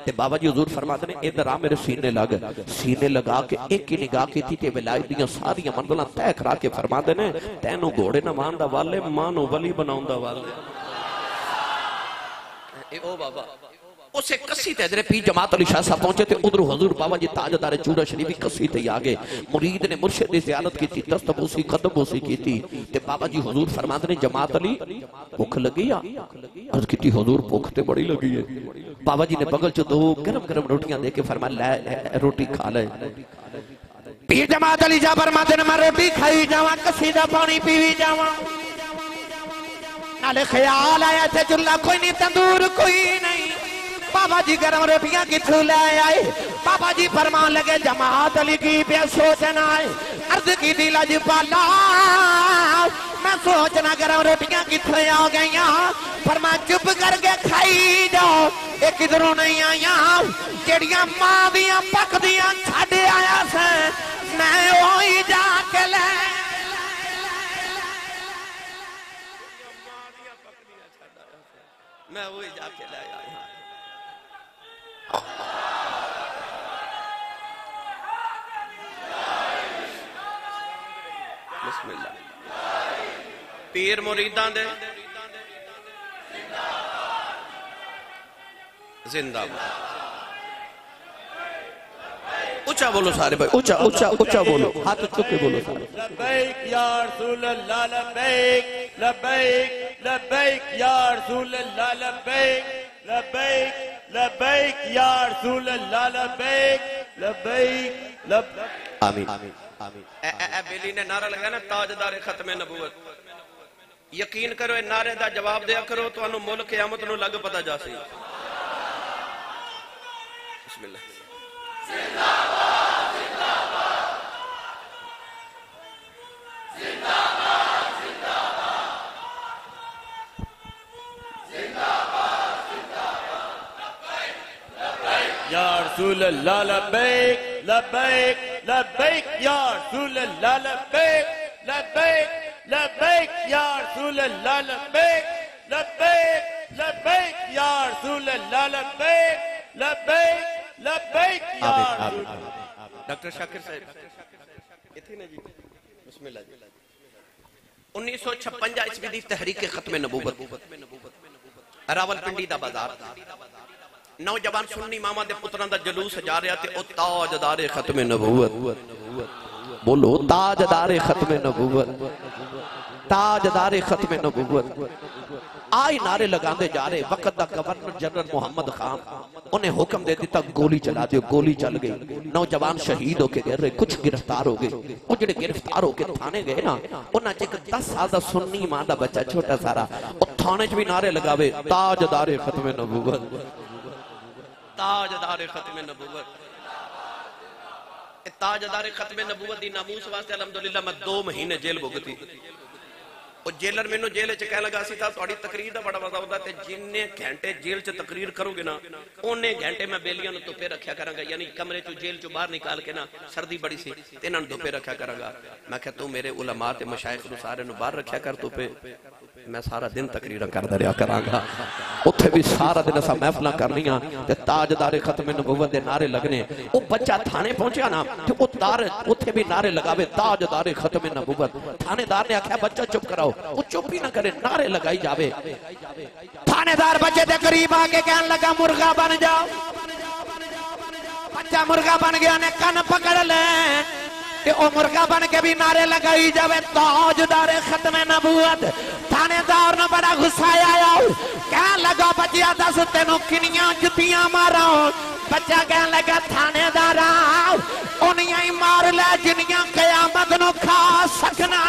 ते बाबा जी हुजूर फरमाते ने इधर आ मेरे सीने लग। सीने लगा के एक ही निगाह की थी ते विलायत दी सारी मंजिलां तय करा के फरमाते ने तैनूं घोड़े नवाण दा वाले मां नूं वली बनाउण दा वाले। ओ बाबा उसे कसी ते हजरत पीर जमात अली शाह साहब पहुंचे ते उधर हुजूर बाबा जी ताजदारे चूरा शरीफ कसी ते आ गए। मुरीद ने मुर्शिद दी ज़ियारत की दस्तबोसी कदमबोसी की ते बाबा जी हुजूर फरमाते ने जमात अली भूख लगी आ। अर्ज की हुजूर भूख ते बड़ी लगी है। बाबा जी ने बगल च दो गरम गरम रोटियां दे के फरमाया ले रोटी खा ले। पीर जमात अली शाह फरमाते ने मैं रोटी खाई जावां कसी दा पानी पीवी जावां नाले ख्याल आया थे चुल्ला कोई नहीं तंदूर कोई नहीं। बाबा जी गरम रोटियां किथों ले आए? बाबा जी फरमान लगे जमात अली की पे सोचना है। अर्ज की दी लजपाला मैं सोचना गरम रोटियां किथों आ गई। फरमा चुप करके खाई जाओ ये किधरों नहीं आईया जेड़ियां मां दियां पकदियां छड्ड आया से मैं ओही जाके ले मैं वही जाके ले आया। बिस्मिल्लाह। पीर मुरीदां दे जिंदाबाद। ऊंचा बोलो सारे भाई ऊंचा ऊंचा ऊंचा बोलो हाथ चुक के बोलो सारे। लब्बैक या रसूल अल्लाह लब्बैक लब्बैक लब्बैक या रसूल अल्लाह लब्बैक लब्बैक लबैक या रसूल अल्लाह लबैक लबैक लबैक। आमीन। बेली ने नारा लगाया ना ताजदार खत्मे नबूवत, यकीन करो ए नारे दा जवाब दिया करो तो मुल क़यामत नूं लग पता जा सी। बिस्मिल्लाह। जिंदाबाद जिंदाबाद जिंदाबाद जिंदाबाद जिंदाबाद या रसूल अल्लाह लबैक लबैक लबैक या रसूल अल्लाह लबैक लबैक लबैक या रसूल अल्लाह लबैक लबैक लबैक या रसूल अल्लाह लबैक लबैक लबैक या रसूल। डॉक्टर शाकिर साहब इथे ने जी बिस्मिल्लाह जी। 1956 ईस्वी दी तहरीक खत्मे नबूवत, रावलपिंडी दा बाजार, नौजवान सुन्नी मामा दे पुत्रां दा जलूस जा रहा ते ओ ताजदार खत्मे नबूवत, बोलो ताजदार खत्मे नबूवत, ताजदार खत्मे नबूवत आई नारे लगाते जा रहे। वक्त दा गवर्नर जनरल मोहम्मद खान उन्हें हुक्म दे दिता गोली चला दियो। गोली चल गई, नौजवान शहीद होके गिर रहे, कुछ गिरफ्तार हो गए। वो जेडे गिरफ्तार होके थाने गए ना, उन्हां च एक 10 साल दा सुन्नी मां दा बच्चा छोटा सारा वो थाने च भी नारे लगावे ताजदार खत्मे नबूवत, ताजदार खत्मे नबूवत। ताजदार खत्मे नबूवत दी नामूस वास्ते अल्हम्दुलिल्लाह मैं 2 महीने जेल भुगती। और जेलर मैनू जेल च कह लगा सी था तुहाडी तकरीर दा बड़ा मजा होता, जिन्ने घंटे जेल च तकरीर करोगे ना उन्ने घंटे मैं बेलियां नूं धुप्पे रखा करांगा, यानी कमरे चो जेल चो बाहर निकाल के ना, सर्दी बड़ी सी ते इन्हां नूं धुप्पे रखा करांगा। मैं कहा तू मेरे उलमा ते मशाइख नूं सारे नूं बाहर रखा कर धुप्पे, मैं सारा दिन तकरीर करदा रहा करांगा। उत्थे भी सारा दिन असां महफिलां करनियां ते ताजदार खत्मे नबूवत दे नारे लगने। ओ बच्चा थाने पहुंचा ना ते ओ तार उत्थे भी नारे लगावे ताजदार खत्मे नबूवत। थानेदार ने आख्या बच्चा चुप कराओ, वो चुप ही ना करे, नारे लगाई जावे। थानेदार बच्चे के करीब आके कहने लगा मुर्गा बन जाओ। बच्चा मुर्गा बन गया ने कान पकड़ ले ते ओ मुर्गा बन के भी नारे लगाई जावे ताजदार खत्मे नबूवत। थानेदार ने बड़ा गुस्सा आया, कह लगा बच्चिया दस तेनों किनियां जुतियां मारा। बच्चा कह लगा थानेदार उन्नियां ही मार ले जिन्नियां कयामत नूं खा सकना।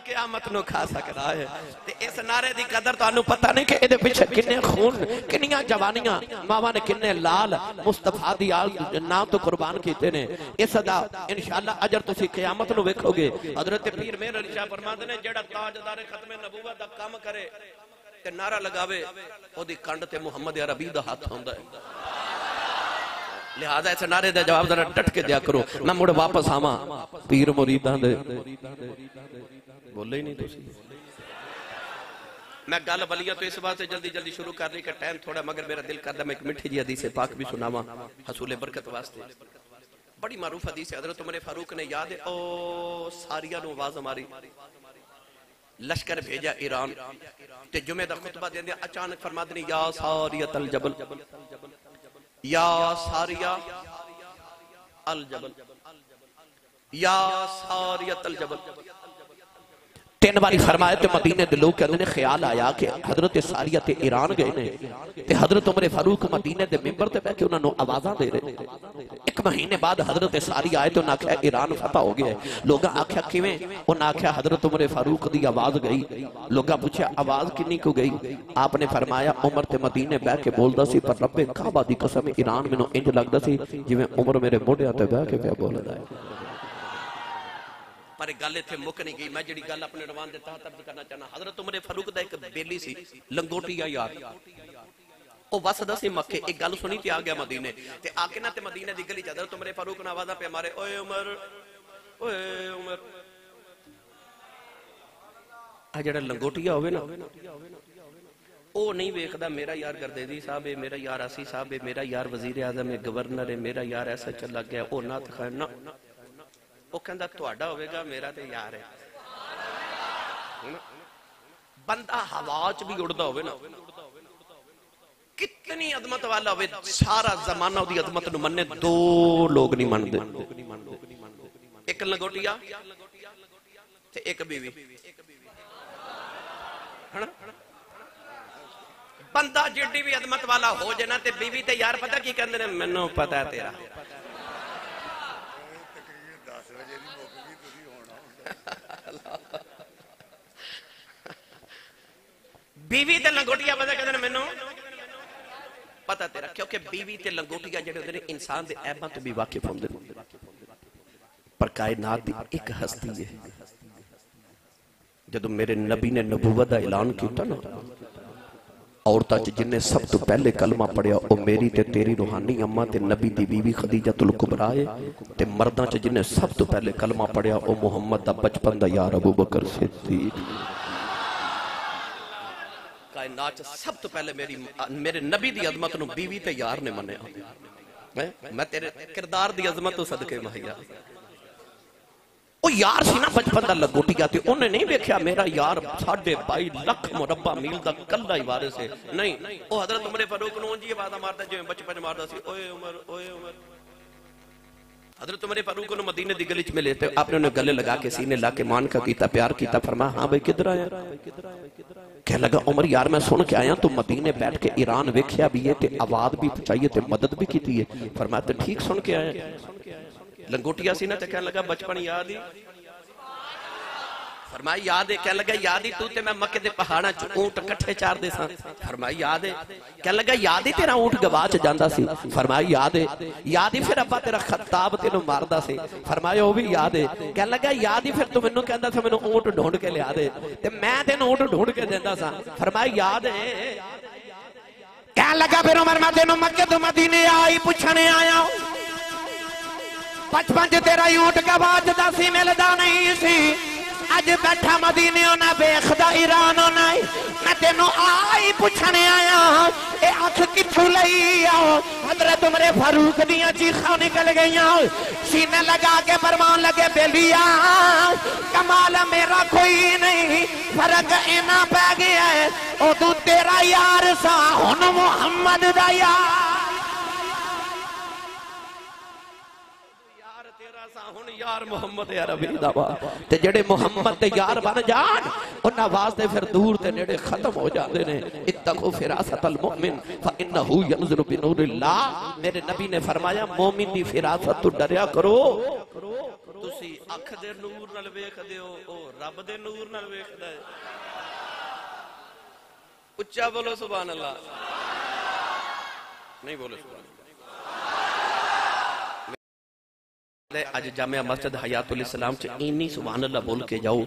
क़यामत नूं खा सकदा है। ते इस नारे दी कदर तुहानू पता नहीं कि इहदे पिछे किन्ने खून किन्नियां जवानियां मावां ने किन्ने लाल मुस्तफा दी आल नाम तो कुर्बान कीते ने। इसदा इंशाअल्लाह अजर तुसीं क़यामत नूं वेखोगे। हजरत पीर मेहर अली शाह फरमांदे ने जेड़ा ताजदार खत्मे नबूवत दा काम करे ते नारा लगावे ओदी कंड ते मुहम्मद अरबी दा हाथ हुंदा है। लिहाजा इस नारे दा जवाब जरा डट के दिया करो। मैं मुड़ वापस आवां पीर मुरीदां दे बोले ही नहीं तुसी। मैं गल बलिया तो इस वास्ते जल्दी जल्दी शुरू कर रही कि टाइम थोड़ा, मगर मेरा दिल करदा मैं एक मिठी जी हदीस पाक भी सुनावा हसूले बरकत वास्ते। बड़ी मारूफ हदीस है, हजरत उमर फारूक ने याद है ओ सारिया नु आवाज हमारी लश्कर भेजा ईरान ते जुमे दा खुतबा देंदे अचानक फरमाते ने या सारियतल जबल, या सारिया अल जबल, या सारियतल जबल। 3 बारी फरमाया तो मदीने दे लोग कहंदे ने ख्याल आया कि हजरत सारिया ते ईरान गए ने ते हजरत उमर फारूक मदीने दे मिंबर ते बैठ के उन्हां नु आवाज़ां दे रहे। 1 महीने बाद हजरत सारिया आए तो उन्हां आख्या ईरान फतह हो गया। लोगां आख्या किवें? उन्हां आख्या हजरत उमर फारूक दी आवाज़ गई। लोगां पूछया आवाज़ किन्नी को गई? आपने फरमाया उमर ते मदीने बैठ के बोलदा सी पर रब्बे काबा दी कसम ईरान मैनूं इंज लगदा सी जिवें उमर मेरे मोढियां ते बैठ के पिया बोलदा है। पर गल इत्थे मुक नहीं गई। मैं जिहड़ी गल अपने रवान दे तहत अर्ज करना चाहना, हजरत उमर फारूक दा एक बेली सी लंगोटिया यार, ओ वसदा सी मक्के। एक गल सुनी ते आ गया मदीने ते आके ना ते मदीने दी गली च हजरत उमर फारूक ने आवाज़ां पे मारे ओए उमर ओए उमर। आ जेड़ा लंगोटिया होवे ना ओ नहीं वेखदा मेरा यार गरदेदी साहब है, मेरा यार आसी साहब है, मेरा यार वजीर आजम है, गवर्नर है, मेरा यार ऐसा चला गया ओ ना तखाना। वो कहता तुहाडा होवेगा मेरा ते यार है। बंदा हवा च भी उड़दा होवे ना, कितनी अदमत वाला होवे, सारा जमाना उदी अदमत नूं मन्ने, 2 लोग नहीं मनदे। एक लंगोटिया ते एक बीवी। बंदा जिड्डी भी अदमत वाला हो जाना ते बीवी ते यार पता की कहंदे ने मैनू पता है तेरा बीवी ते लंगोटिया पता कहंदे ने मैनू पता तेरा क्योंकि बीवी ते लंगोटिया जेडे होंदे ने इंसान दे ऐबां तो भी वाकिफ होंदे ने पर कायनात दी एक हस्ती है जदों मेरे नबी ने नबूवत दा ऐलान किया ना औरतां च जिन्ने सब तो पहले कलमा पढ़िया वो मेरी ते तेरी रूहानी अम्मा ते नबी दी बीवी खदीजतुल कुबरा है ते मर्दां च जिन्ने सब तो पहले कलमा पढ़िया वो मुहम्मद दा बचपन दा यार अबू बकर सिद्दीक। कायनात च सब तो पहले मेरे नबी दी अजमत नूं बीवी ते यार ने मन्निया। मैं तेरे किरदार दी अजमत तो सदके महिया ओ यार सी ना बचपन दा लंगोटिया ते उन्हें नहीं वेख्या मेरा यार 22.5 लाख मुरब्बा मील दा कल्ला ही वारिस है नहीं ओ हजरत उमर फारूक नूं जी आवाज़ मारदा जिवें बचपन मारदा सी ओए उमर हजरत उमर फारूक नूं मदीने दी गली च मिले ते आपने उन्हें गले लगा के सीने ला के मान का कीता प्यार कीता फरमाया हां भाई किधर आया कह लगा उमर यार मैं सुन के आया तू मदीने बैठ के ईरान वेख्या भी है ते आवाज भी पहुंचाई है ते मदद भी की है फरमाया तो ठीक सुन के आया लंगोटिया सी ना तो कहने लगा बचपन याद ही फरमाया याद है कहने लगा याद ही तू ते मैं मक्के दे पहाड़ां च ऊंट इकट्ठे चारदे सा फरमाया याद है कहने लगा याद ही तेरा ऊंट गवाच जांदा सी फरमाया याद ही फिर अब्बा तेरा खत्ताब तेनू मारदा सी फरमाया वो भी याद है कहने लगा याद ही फिर तू मैनू कहंदा था मैनू ऊंट ढूंढ के लिया दे ते मैं तेनू ऊंट ढूंढ के देंदा सा फरमाया याद है कहने लगा फिर उमर मैं तेनू मक्के तो मदीने आई पूछने आया बचपन च तेरा ऊंट गवाचदा सी मिलदा नहीं सी अज बैठा मदीने ना वेखदा ईरान ना मैं तेनू आई पूछने आया ए अख किथों लई आ हजरत उमर फारूक दियां चीखां निकल गईयां सीने लगा के फरमान लगे बेलिया कमाल मेरा कोई नहीं फर्क इना पै गया है ओ तू तेरा यार सा हुन मुहम्मद दा यार यार मुहम्मद यार अभी दावा ते जेड़े मुहम्मद ते यार बन जान उन्हां वास्ते फिर दूर ते नेड़े खत्म हो जाते ने इत्तकू फिरासतल मुमिन फइन्नहु यंज़ुरु बिनूरिल्लाह मेरे नबी ने फरमाया मोमिन दी फिरासत तो डरिया करो तुसी अख दे नूर नाल वेखदे हो ओ रब दे नूर नाल वेखदा है उच्चा बोलो सुभान अल्लाह नहीं बोलो सुभान आज जामिया मस्जिद हयातुल इस्लाम च इन्नी सुभान अल्लाह बोल के जाओ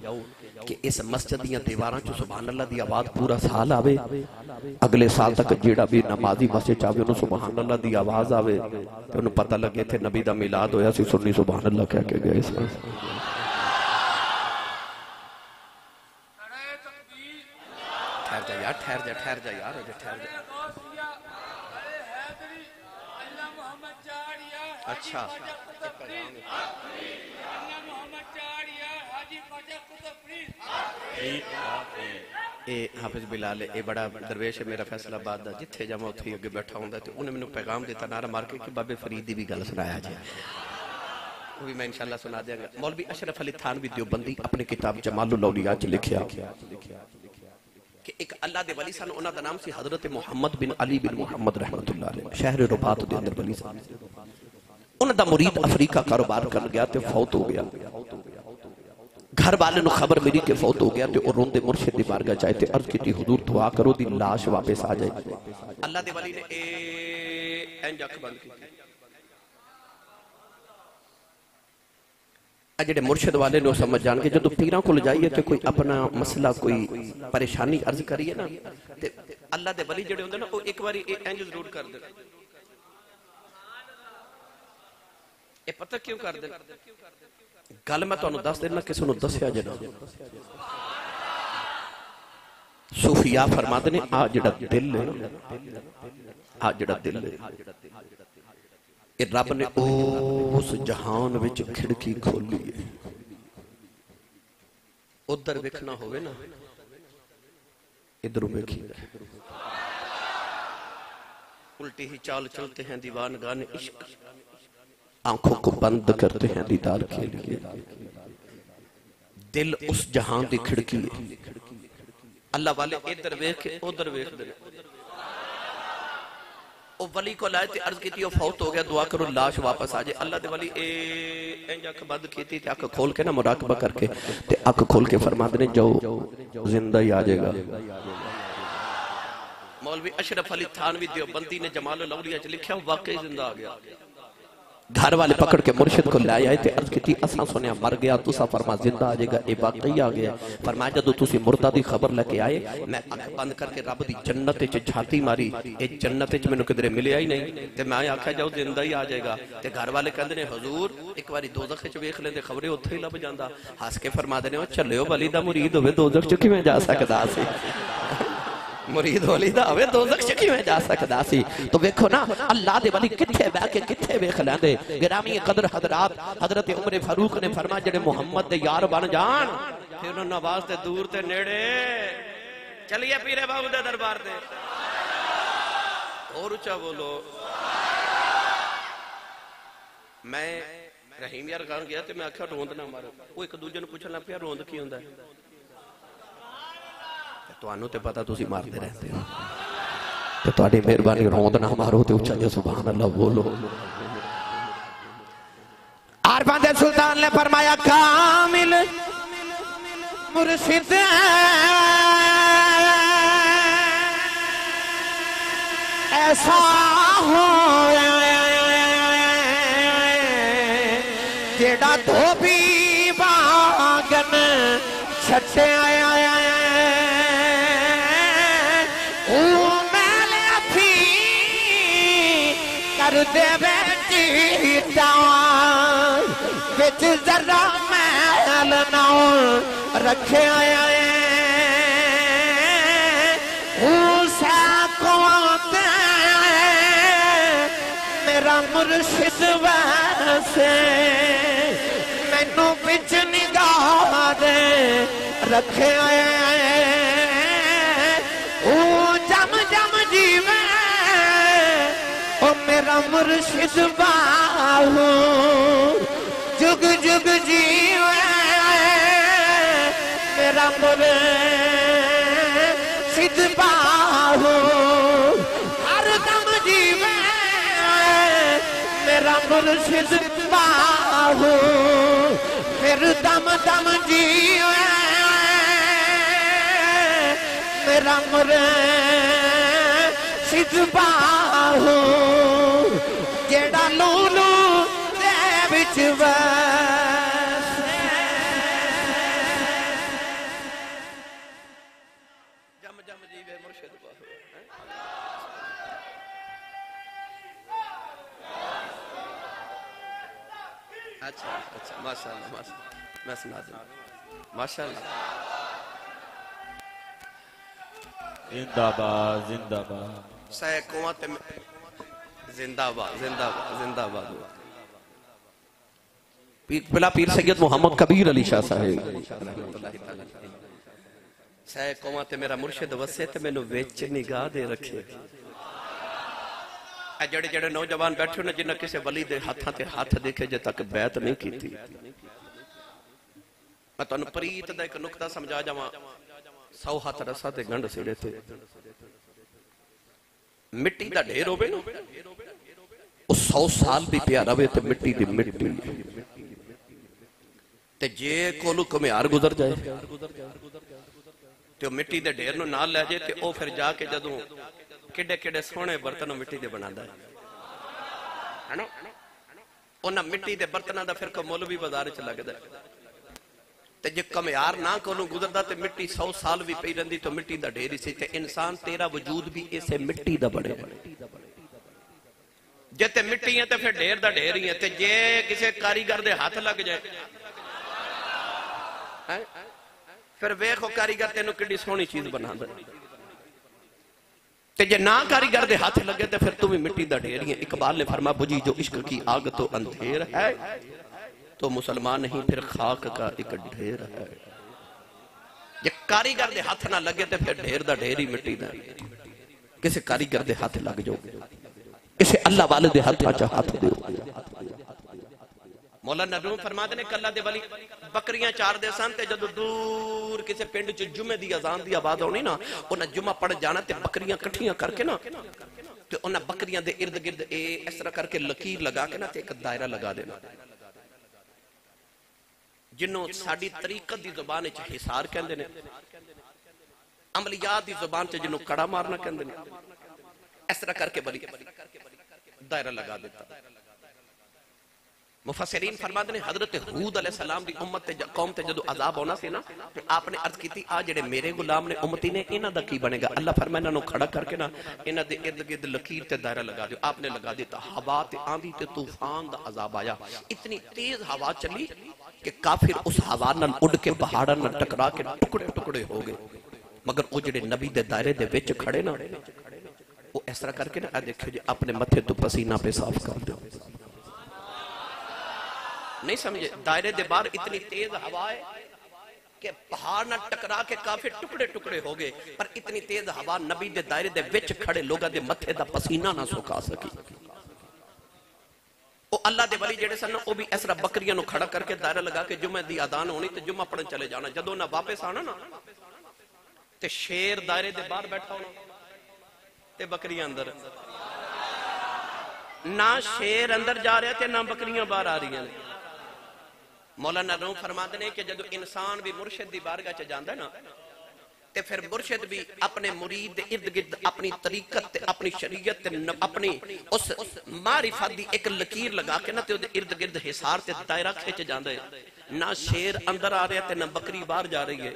कि इस मस्जिद दी दीवारां च सुभान अल्लाह दी आवाज पूरा साल आवे अगले साल तक जेड़ा भी नमाजी मस्जिद च आवे उन्हें सुभान अल्लाह दी आवाज आवे ते उन्हें पता लगे थे नबी दा मिलाद होया सी सुन्नी सुभान अल्लाह कह के गए थे ठहर जा यार अच्छा हाफिज बिलाल ये बड़ा दरवेश है मेरा फैसलाबाद दा जिथे जावां उत्थे अगे बैठा हुंदा ते उन्हें मैनू पैगाम दिता नारा मार के कि बाबे फरीद दी भी गल सुनाया जाए वो भी मैं इंशाअल्लाह सुना देंगा। मौलवी अशरफ अली थानवी देवबंदी अपनी किताब जमालुल औलिया च लिखिया कि एक अल्लाह दे वली सन उन्हां दा नाम सी हजरत मुहम्मद बिन अली बिन मुहम्मद रहमतुल्लाह अलैह शहर रबात दे अंदर वली सन उन्हां दा मुरीद अफ्रीका कारोबार कर गया ते फौत हो गया घर वाले नु खबर मिली कि फौत हो गया ते ओ रोंदे मुर्शिद दी बारगाह जाए ते अर्ज कीती हुजूर दुआ करो दी लाश वापस आ जाए अल्लाह दे वली ने इंज अख बंद की जेडे मुर्शिद वाले नो समझ जान के जदों पीरां कोल जाइए ते कोई अपना मसला कोई परेशानी अर्ज करिए ना ते अल्लाह दे वली जेडे हुंदे ना ओ एक बारी इंज जरूर कर दे ए पता क्यों कर दे गल मैं तुहानू दस देना किसी नू दस्या जे ना सूफिया फरमाते ने आ जेड़ा दिल है ना आ जेड़ा दिल है ये रब ने उस जहान विच खिड़की खोली है उधर वेखना होवे ना इधरों वेखिए उल्टी ही चाल चलते हैं दीवान गाने इश्क आंखों को बंद करते हैं दीदार के लिए दिल उस जहां की खिड़की है अल्लाह वाले इधर वेख के उधर वेखदे ने। ओ वली को लाए ते अर्ज की ओ फौत हो गया, दुआ करो लाश वापस आ जाए। अल्लाह दे वली इंज अख बंद की ते अख खोल के ना मुराकबा करके ते अख खोल के फरमाते ने जाओ जिंदा ही आ जाएगा। मौलवी अशरफ अली थानवी देवबंदी ने जमाल लौलिया च लिखा वाकई जिंदा आ गया। घर वाले पकड़ के मुर्शिद को ले आए थे, अर्ज की असा सुनिया मर गया, तुसा फरमा जिंदा आ जाएगा, ये वाकई आ गया। फरमाया जदों तुसी मुर्दा दी खबर लेके आए, मैं अख बंद करके रब दी जन्नत च झाती मारी, ये जन्नत च मैनू किधरे मिलिया ही नहीं, ते मैं आख्या जाओ जिंदा ही आ जाएगा। ते घर वाले कहंदे ने हुजूर एक बारी दोजख च वेख लेंदे, खबरे उत्थे ही लभ जांदा। हस के फरमाते ने चलियो वली दा मुरीद होवे दोजख च किवें जा सकदा सी, मुरीद वली दा होवे दोजख च किवें जा सकदा सी। तो वेखो ना अल्लाह दे वली किथे बैठ के किथे वेख लैंदे। गिरामी कदर हजरात, हजरत उमर फारूक ने फरमाया जेड़े मुहम्मद दे यार बन जान फिर उन्हां वास्ते दूर ते नेड़े चलिए पीरे बाबू दे दरबार ते और ऊंचा बोलो। मैं रहीम यार खान गया ते मैं आख्या रोंद ना मारो, वो एक दूजे नूं पुछण लग पिया रोंद की हुंदा है। तुहानू ते पता तुसी मारते रहते हो, तो तुहाडी मेहरबानी रोंद ना मारो ते उच्चा जिहा सुभान अल्लाह बोलो। आरफां दे सुल्तान ने फरमाया कामिल मुर्शिद ऐसा हो जेड़ा धोबी बागन छटे आया देवे बिच जरा मैल ना रखे आया मेरा मुर्शिद वैसे मैनू बिच निगाह दे रखे आया जम जम जीवे मेरा मुर्शिद बाहू जुग जुग जीवे मेरा मुर्शिद बाहू हर दम जीवे मेरा मुर्शिद बाहू फिर दम दम जीवे मेरा मुर्शिद बाहू जेड़ा लूलू दे विच वसे जम जम जीवे मुर्शिद बाहू। अच्छा अच्छा माशाअल्लाह माशाअल्लाह मैं सुना दूं माशाअल्लाह। जिंदाबाद जिंदाबाद सै कुआं ते जिंदाबाद जिंदाबाद जिंदाबाद। पिला पीर सैयद मोहम्मद कबीर अली शाह साहिब सै कुआं ते मेरा मुर्शिद वसे ते मैनू विच निगाह दे रखे। जेड़े जेड़े नौजवान बैठे ने जिन्हें किसी वली दे हाथां ते हाथ देखे जे तक बैत नहीं की, मैं तुहानू प्रीत दा एक नुकता समझा जावां। 100 हाथ रसा ते गंढ सिड़े थे मिट्टी दा ढेर होवे ना 100 साल भी पिया रवे ते मिट्टी दी मिट्टी ते जे कोलू घुमियार गुजर जाए ते मिट्टी दे ढेर नूं नाल ले जाए ते ओ फिर जाके जदों किडे किडे सोहने बर्तन मिट्टी दे बनांदा है ना, उन्हां मिट्टी दे बर्तनां दा फिर कोई मुल भी बाजार च लगदा ते जे घुमियार ना कोलू गुजरदा ते मिट्टी 100 साल भी पई रहिंदी तो मिट्टी दा ढेर ही सी। ते इंसान तेरा वजूद भी इसे मिट्टी दा बने जे ते मिट्टी है ते फिर ढेर दा ढेर ही है। ते जे किसी कारीगर दे हाथ लग जाए फिर वेखो कारीगर तेनू किड्डी सोहनी चीज बनांदा ते जे ना कारीगर दे हाथ लगे तो फिर तू भी मिट्टी दा ढेर ही है। इकबाल ने फरमा बुझी जो इश्क की आग तो अंधेर है तो मुसलमान नहीं फिर खाक का एक ढेर है। जे कारीगर दे हाथ ना लगे तो फिर ढेर दा ढेर ही मिट्टी दा। किसी कारीगर दे हाथ लग जाओ, किसी अल्लाह वाले दे हाथ च हाथ दो, मौलाना रूम फरमाते ने कल्ला दे वली बकरियां चारदे सन ते जदों दूर किसी पिंड च जुमे दी अजान दी आवाज आउणी ना उन्हें जुमा पढ़ जाना ते बकरियां इकट्ठियां करके ना ते उन्हें बकरियां दे इर्द गिर्द इस तरह करके लकीर लगा के ना ते एक दायरा लगा देना जिन्हों साडी तरीकत दी जुबान विच हिसार कहंदे ने अमलियात दी जुबान च जिन्हों कड़ा मारना कहंदे ने इस तरह करके बली दायरा लगा देता। मुफस्सिरीन फरमाते ने हजरत हूद अलैहिस्सलाम दी उम्मत ते कौम ते जदों अजाब होना सी ना ते आपने अर्ज कीती आ जेड़े मेरे गुलाम ने उम्मती ने इन्हां दा की बनेगा। अल्लाह फरमाया इन्हां नूं खड़ा करके ना इन्हां दे इर्द गिर्द लकीर ते दायरा लगा दियो। आपने लगा दिता। हवा ते आंधी ते तूफान दा अजाब आया, इतनी तेज हवा चली कि काफिर उस हवा नाल उड़ के पहाड़ां नाल टकरा के टुकड़े टुकड़े हो गए, मगर वो जेड़े नबी दे दायरे दे विच खड़े ना वो इस तरह करके ना देखियो जी अपने मथे तो पसीना पे साफ कर दो। नहीं समझे? दायरे दे बाहर इतनी तेज हवा है कि पहाड़ ना टकरा के काफी टुकड़े टुकड़े हो गए, पर इतनी तेज हवा नबी दे दायरे दे विच खड़े लोगों दे मथे दा पसीना ना सुखा सकी। वो अल्लाह दे वली जेड़े सन वो भी इस तरह बकरियां नु खड़ा करके दायरा लगा के जुमे दी अजान होनी ते जुमा पढ़न चले जाना। जदों ना वापस आना ना ते शेर दायरे दे बाहर बैठा होना ते बकरियां अंदर। ना शेर अंदर जा रहा ते ना बकरियां बाहर आ रही हैं। मौलाना रूम फरमाते ने कि जदों इंसान भी मुर्शिद दी बारगाह च जांदा ना ते फिर मुर्शिद भी अपने मुरीद दे इर्द गिर्द अपनी तरीकत ते अपनी शरीयत ते अपनी उस मारिफत दी एक लकीर लगा के ना ते उहदे इर्द गिर्द हिसार ते दायरा खिंच जांदा है। ना शेर अंदर आ रहा ते ना बकरी बाहर जा रही है।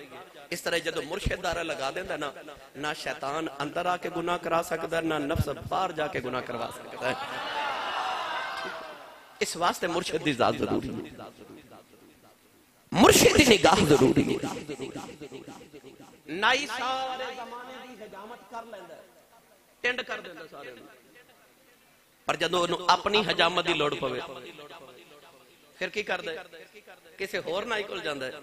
इस तरह जदों मुर्शिद दायरा लगा देंदा ना, ना शैतान अंदर आके गुनाह करा सकदा, ना नफ्स बाहर जाके गुनाह करवा सकदा है। इस वास्ते मुर्शिद दी जात जरूरी है, मुर्शिद दी निगाह जरूरी है। नाई सारे जमाने दी हजामत कर लैंदा है, टिंड कर देंदा सारे नूं, पर जदों उहनूं अपनी हजामत दी लोड़ पवे फिर की करदा है? किसी होर नाई कोल जांदा है।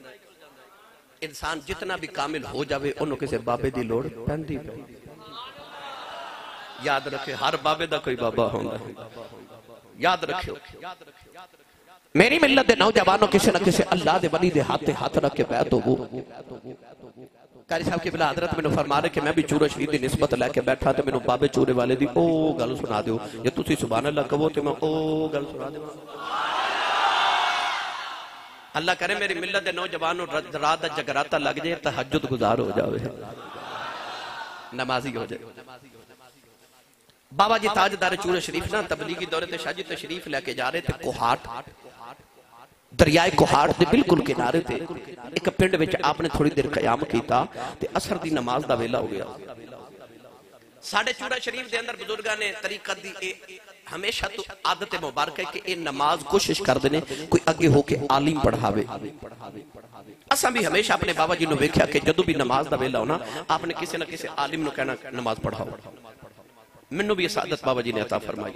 इंसान जितना भी कामिल हो जावे उन्होंने किसी बाबे की लोड़ पैंदी पे। याद रखे हर बाबे का कोई बाबा होंदा है। याद रखियो मेरी मिल्लत दे नौजवानों किसी न किसी अल्लाह दे वली दे हाथ रख के बैठ हो। कारी साहब की बिला हजरत मैंने फरमा रहे कि मैं भी चूरा शरीफ की निस्बत लैके बैठा तो मैंने बाबे चूरे वाले दी ओ गल सुना दियो, जे तुसी सुभान अल्लाह कहो तो मैं ओ गल सुना देवां। अल्लाह करे मेरी मिल्लत दे नौजवान रात दा जगराता लग जाए, तहज्जुद गुजार हो जाए, नमाजी हो जाए। बाबा जी ताजदार चूरे शरीफ ना तबलीगी दौरे ते शाजी तशरीफ लेके जा रहे थे कोहाट, दरियाए कोहाट दे बिल्कुल किनारे ते एक पिंड विच आपने थोड़ी देर कयाम कीता ते असर दी नमाज दा वेला हो गया। साडे चूरा शरीफ दे अंदर बुजुर्गां ने तरीकत दी हमेशा तो आदत मुबारक है कि ये नमाज कोशिश करते हैं कोई अगे होके आलिम पढ़ावे। असा भी हमेशा अपने बाबा जी ने वेख्या कि जदों भी नमाज का वेला होना आपने किसी न किसी आलिम को कहना नमाज पढ़ाओ। मैनू भी इस आदत बाबा जी ने अता फरमाई।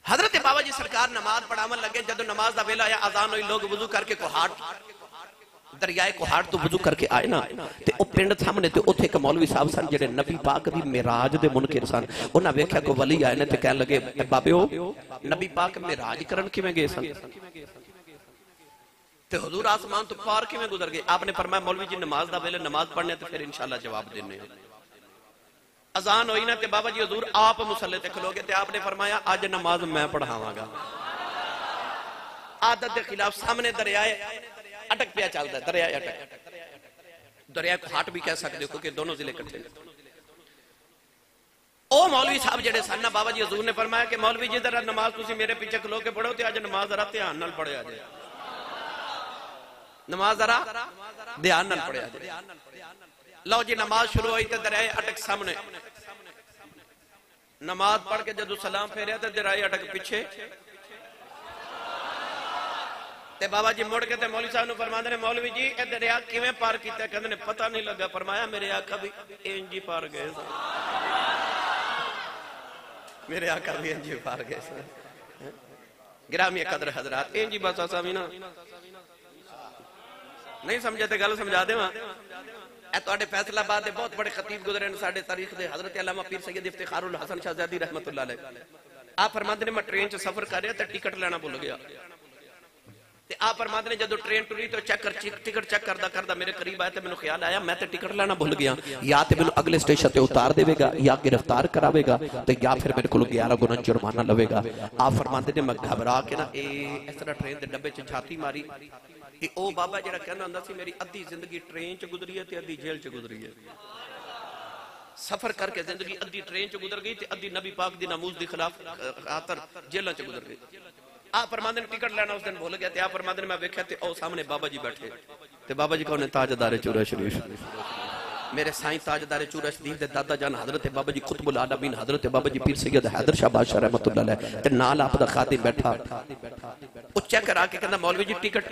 हजरत बाबा जी सरकार नमाज पढ़ावन लगे, जदों नमाज का वेला आया अजान हुई, लोग वुजू करके कोहाट दरियाए कोहाट तो वुजू करके आए ना ते ओ पिंड सामने ते उत्थे एक मौलवी साहब सन जेडे नबी पाक दी मिराज दे मुनकिर सन। उन्हां वेख्या को वली आए ने ते कहन लगे बाबे ओ नबी पाक मिराज करन किवें गए सन ते हुजूर आसमान तो पार किवें गुजर गए? आपने फरमाया मौलवी जी नमाज दा वेले नमाज पढ़ने ते फिर इंशाअल्लाह जवाब देने। अजान होई ना ते बाबा जी हुजूर आप मुसल्ले ते खलोगे ते आपने फरमाया आज नमाज मैं पढ़ावांगा। आदत के खिलाफ सामने दरियाए अटक पिया चलता है, दरिया अटक, दरिया को हाट भी कह सकते हो क्योंकि दोनों जिले इकट्ठे। ओ मौलवी साहब जेडे सन ना बाबा जी हजूर ने फरमाया कि मौलवी जी जरा नमाज तुसी मेरे पीछे खलो के पढ़ो ते अज नमाज जरा ध्यान नाल पढ़िया जाए, नमाज जरा ध्यान नाल पढ़िया जाए। लो जी नमाज शुरू हुई तो दरिया अटक सामने, नमाज पढ़ के जदों सलाम फेरिया तो दरिया अटक पीछे ते बाबा जी मुड़ के ते मौलवी साहब ने फरमाते ने मौलवी जी ए दरिया किवें पार कीता? कहंदे ने पता नहीं लगा। फरमाया मेरे आका भी इंज ही पार गए सन, मेरे आका भी इंज ही पार गए सन। गिरामी कदर हजरात इंज ही बस असा भी ना नहीं समझे ते गल समझा देवां। ए तुहाडे फैसलाबाद दे बहुत बड़े खतीब गुजरे ने साडे तारीख दे, हजरत अल्लामा पीर सैयद इफ्तिखारुल हसन शाहजादी रहमतुल्लाह अलैह। आप फरमाते ने मैं ट्रेन च सफर कर रहा तो टिकट लेना भुल गया। आप फरमाते ने जो ट्रेन टुरी तो टिकट चेक करदा करदा मेरे करीब आया तो मैंने ख्याल आया मैं तो टिकट लेना भुल गया, या तो मैंने अगले स्टेशन पे उतार देगा या गिरफ्तार करावेगा तो या फिर मेरे को 11 गुना जुर्माना लवेगा। आप फरमाते ने मैं घबरा के ना इस तरह ट्रेन के डब्बे च छाती मारी कि ओ बाबा जिहड़ा कहंदा हुंदा सी मेरी अद्धी जिंदगी ट्रेन च गुजरी है ते अद्धी जेल च गुजरी है। सफर करके जिंदगी अद्धी ट्रेन च गुजर गई ते अद्धी नबी पाक दी नमूज दी खिलाफ खातर जेल च गुजर गई। आप फरमाते ने टिकट लेना उस दिन भूल गया ते आप फरमाते ने मैं वेख्या ते ओ सामने बाबा जी बैठे ते बाबा जी कौन है? ताजदार चूरा शरीफ मेरे साईं ताजदार चूरा शरीफ दे दादा जान हजरत बाबा जी कुतुबुल आलमीन हजरत बाबा जी पीर सैयद हैदर शाह बादशाह रहमतुल्लाह अलैह ते नाल आप दा खादिम बैठा ओ चेक करा के कहंदा मौलवी जी टिकट।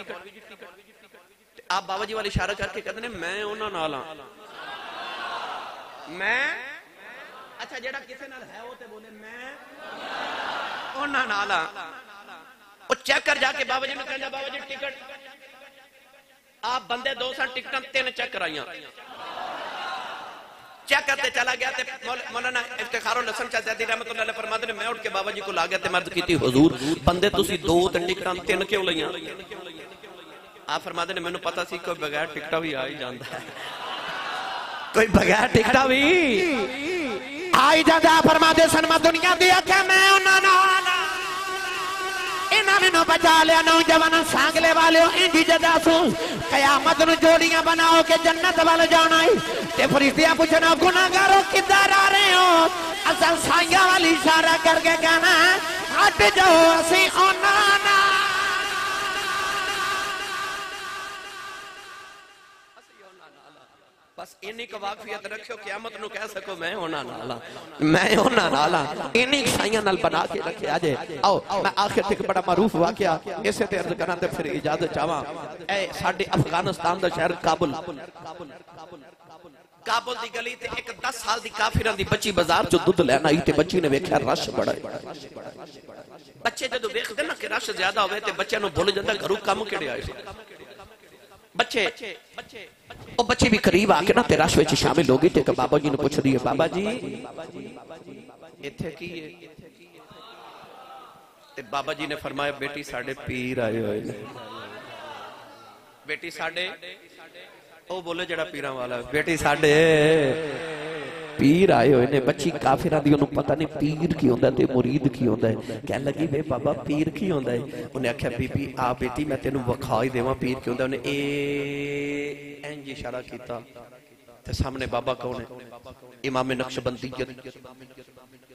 आप बाबा जी वाले इशारा करके कहते ने मैं उन्हां नाल हां मैं अच्छा जेड़ा किसे नाल है वो ते बोले मैं उन्हां नाल हां। वो चेक कर जाके बाबा जी ने कहना बाबा जी टिकट आप बंदे 2 सन टिकटां 3 चेक कराइयां। चेक करते चला गया ते मौलाना इफ्तिखारुल हसन चाचादी रहमतुल्लाह अलैह फरमाते ने मैं उठ के बाबा जी को ला गया ते मर्द कीती हुजूर बंदे तुसी 2 ते टिकटां 3 क्यों लईयां? आप फरमाते ने मैनू पता सी कोई बगैर टिकटा भी आ ही जांदा है, कोई बगैर टिकटा भी आ ही जांदा। फरमाते सन मैं दुनिया दी आख्या मैं उन्हां नाल इन्होंने बचा लिया नौजवान सांगले वाले इंजी जदासू कयामत नूं जोड़ियां बनाओ के जन्नत वाल जाना है ते फरिश्तियां पूछना गुनाहगारों किधर आ रहे हो? असल साइया वाली इशारा करके कहना हट जाओ असी उन्हां नाल बस इन्नी क वाकफियत रखियो क़यामत नूं कह सको मैं उन्हां नाल मैं उन्हां नाल इन्नी साइयां नाल बना के रखिया जे। आओ मैं आखिर तक बड़ा मारूफ वाकया इसे ते अर्ज करा ते फिर इजाजत चाहां। ए साडे अफगानिस्तान दा शहर काबुल काबुल दी गली ते एक 10 साल दी काफिरां दी बच्ची बाजार चो दूध लेना आई ते बच्ची ने वेख्या रश बड़ा है। बच्चे जदों वेखदे ना कि रश ज्यादा होवे ते बच्चे नूं भुल जांदा घरों काम किहड़े आए बच्चे ओ बच्ची भी करीब आके ना रश विच शामिल हो गई ते बाबा जी ने पूछ दी है बाबा जी इत्थे की है? ते बाबा जी ने फरमाया बेटी साडे पीर आए होए ने। बेटी साडे ओ बोले जड़ा पीरां वाला बेटी साडे पीर आए हुए ने। बच्ची काफिरा दी ओनू पता नहीं पीर की होंदा ते मुरीद की होंदा है। कह लगी वे बाबा पीर की होंदा है? उन्हें आख्या बीबी आ बेटी मैं तेनू वखा ही देवां पीर की होंदा। उन्हें इंज इशारा कीता ते सामने बाबा कौन है? इमाम नक्शबंदियत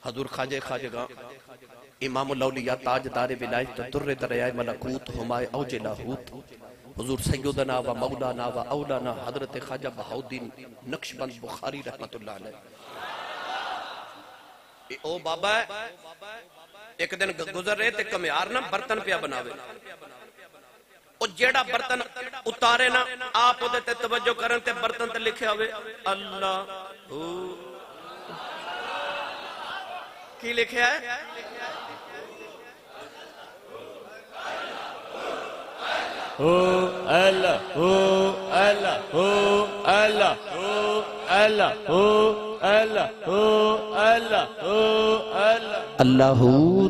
हजूर खाजे खाजगा इमामुल औलिया ताजदार विलायत तुर्रे दरिया मलकूत हुमाए औज लाहूत हुजूर सैयदना व मौलाना व औलाना हजरत ख्वाजा बहाउद्दीन नक्शबंद बुखारी रहमतुल्लाह अलैह। ओ बाबा एक दिन गुजर रहे थे कमियार ना बर्तन पिया बनावे ओ जेड़ा बर्तन उतारे ना आप ओदे ते तवज्जो करन ते बर्तन ते लिखे होवे अल्लाह की लिखा है? हो अल्लाह हो अल्लाह हो अल्लाह हो अल्लाह हो अल्लाह हो अल्लाह हो अल्लाह अल्लाह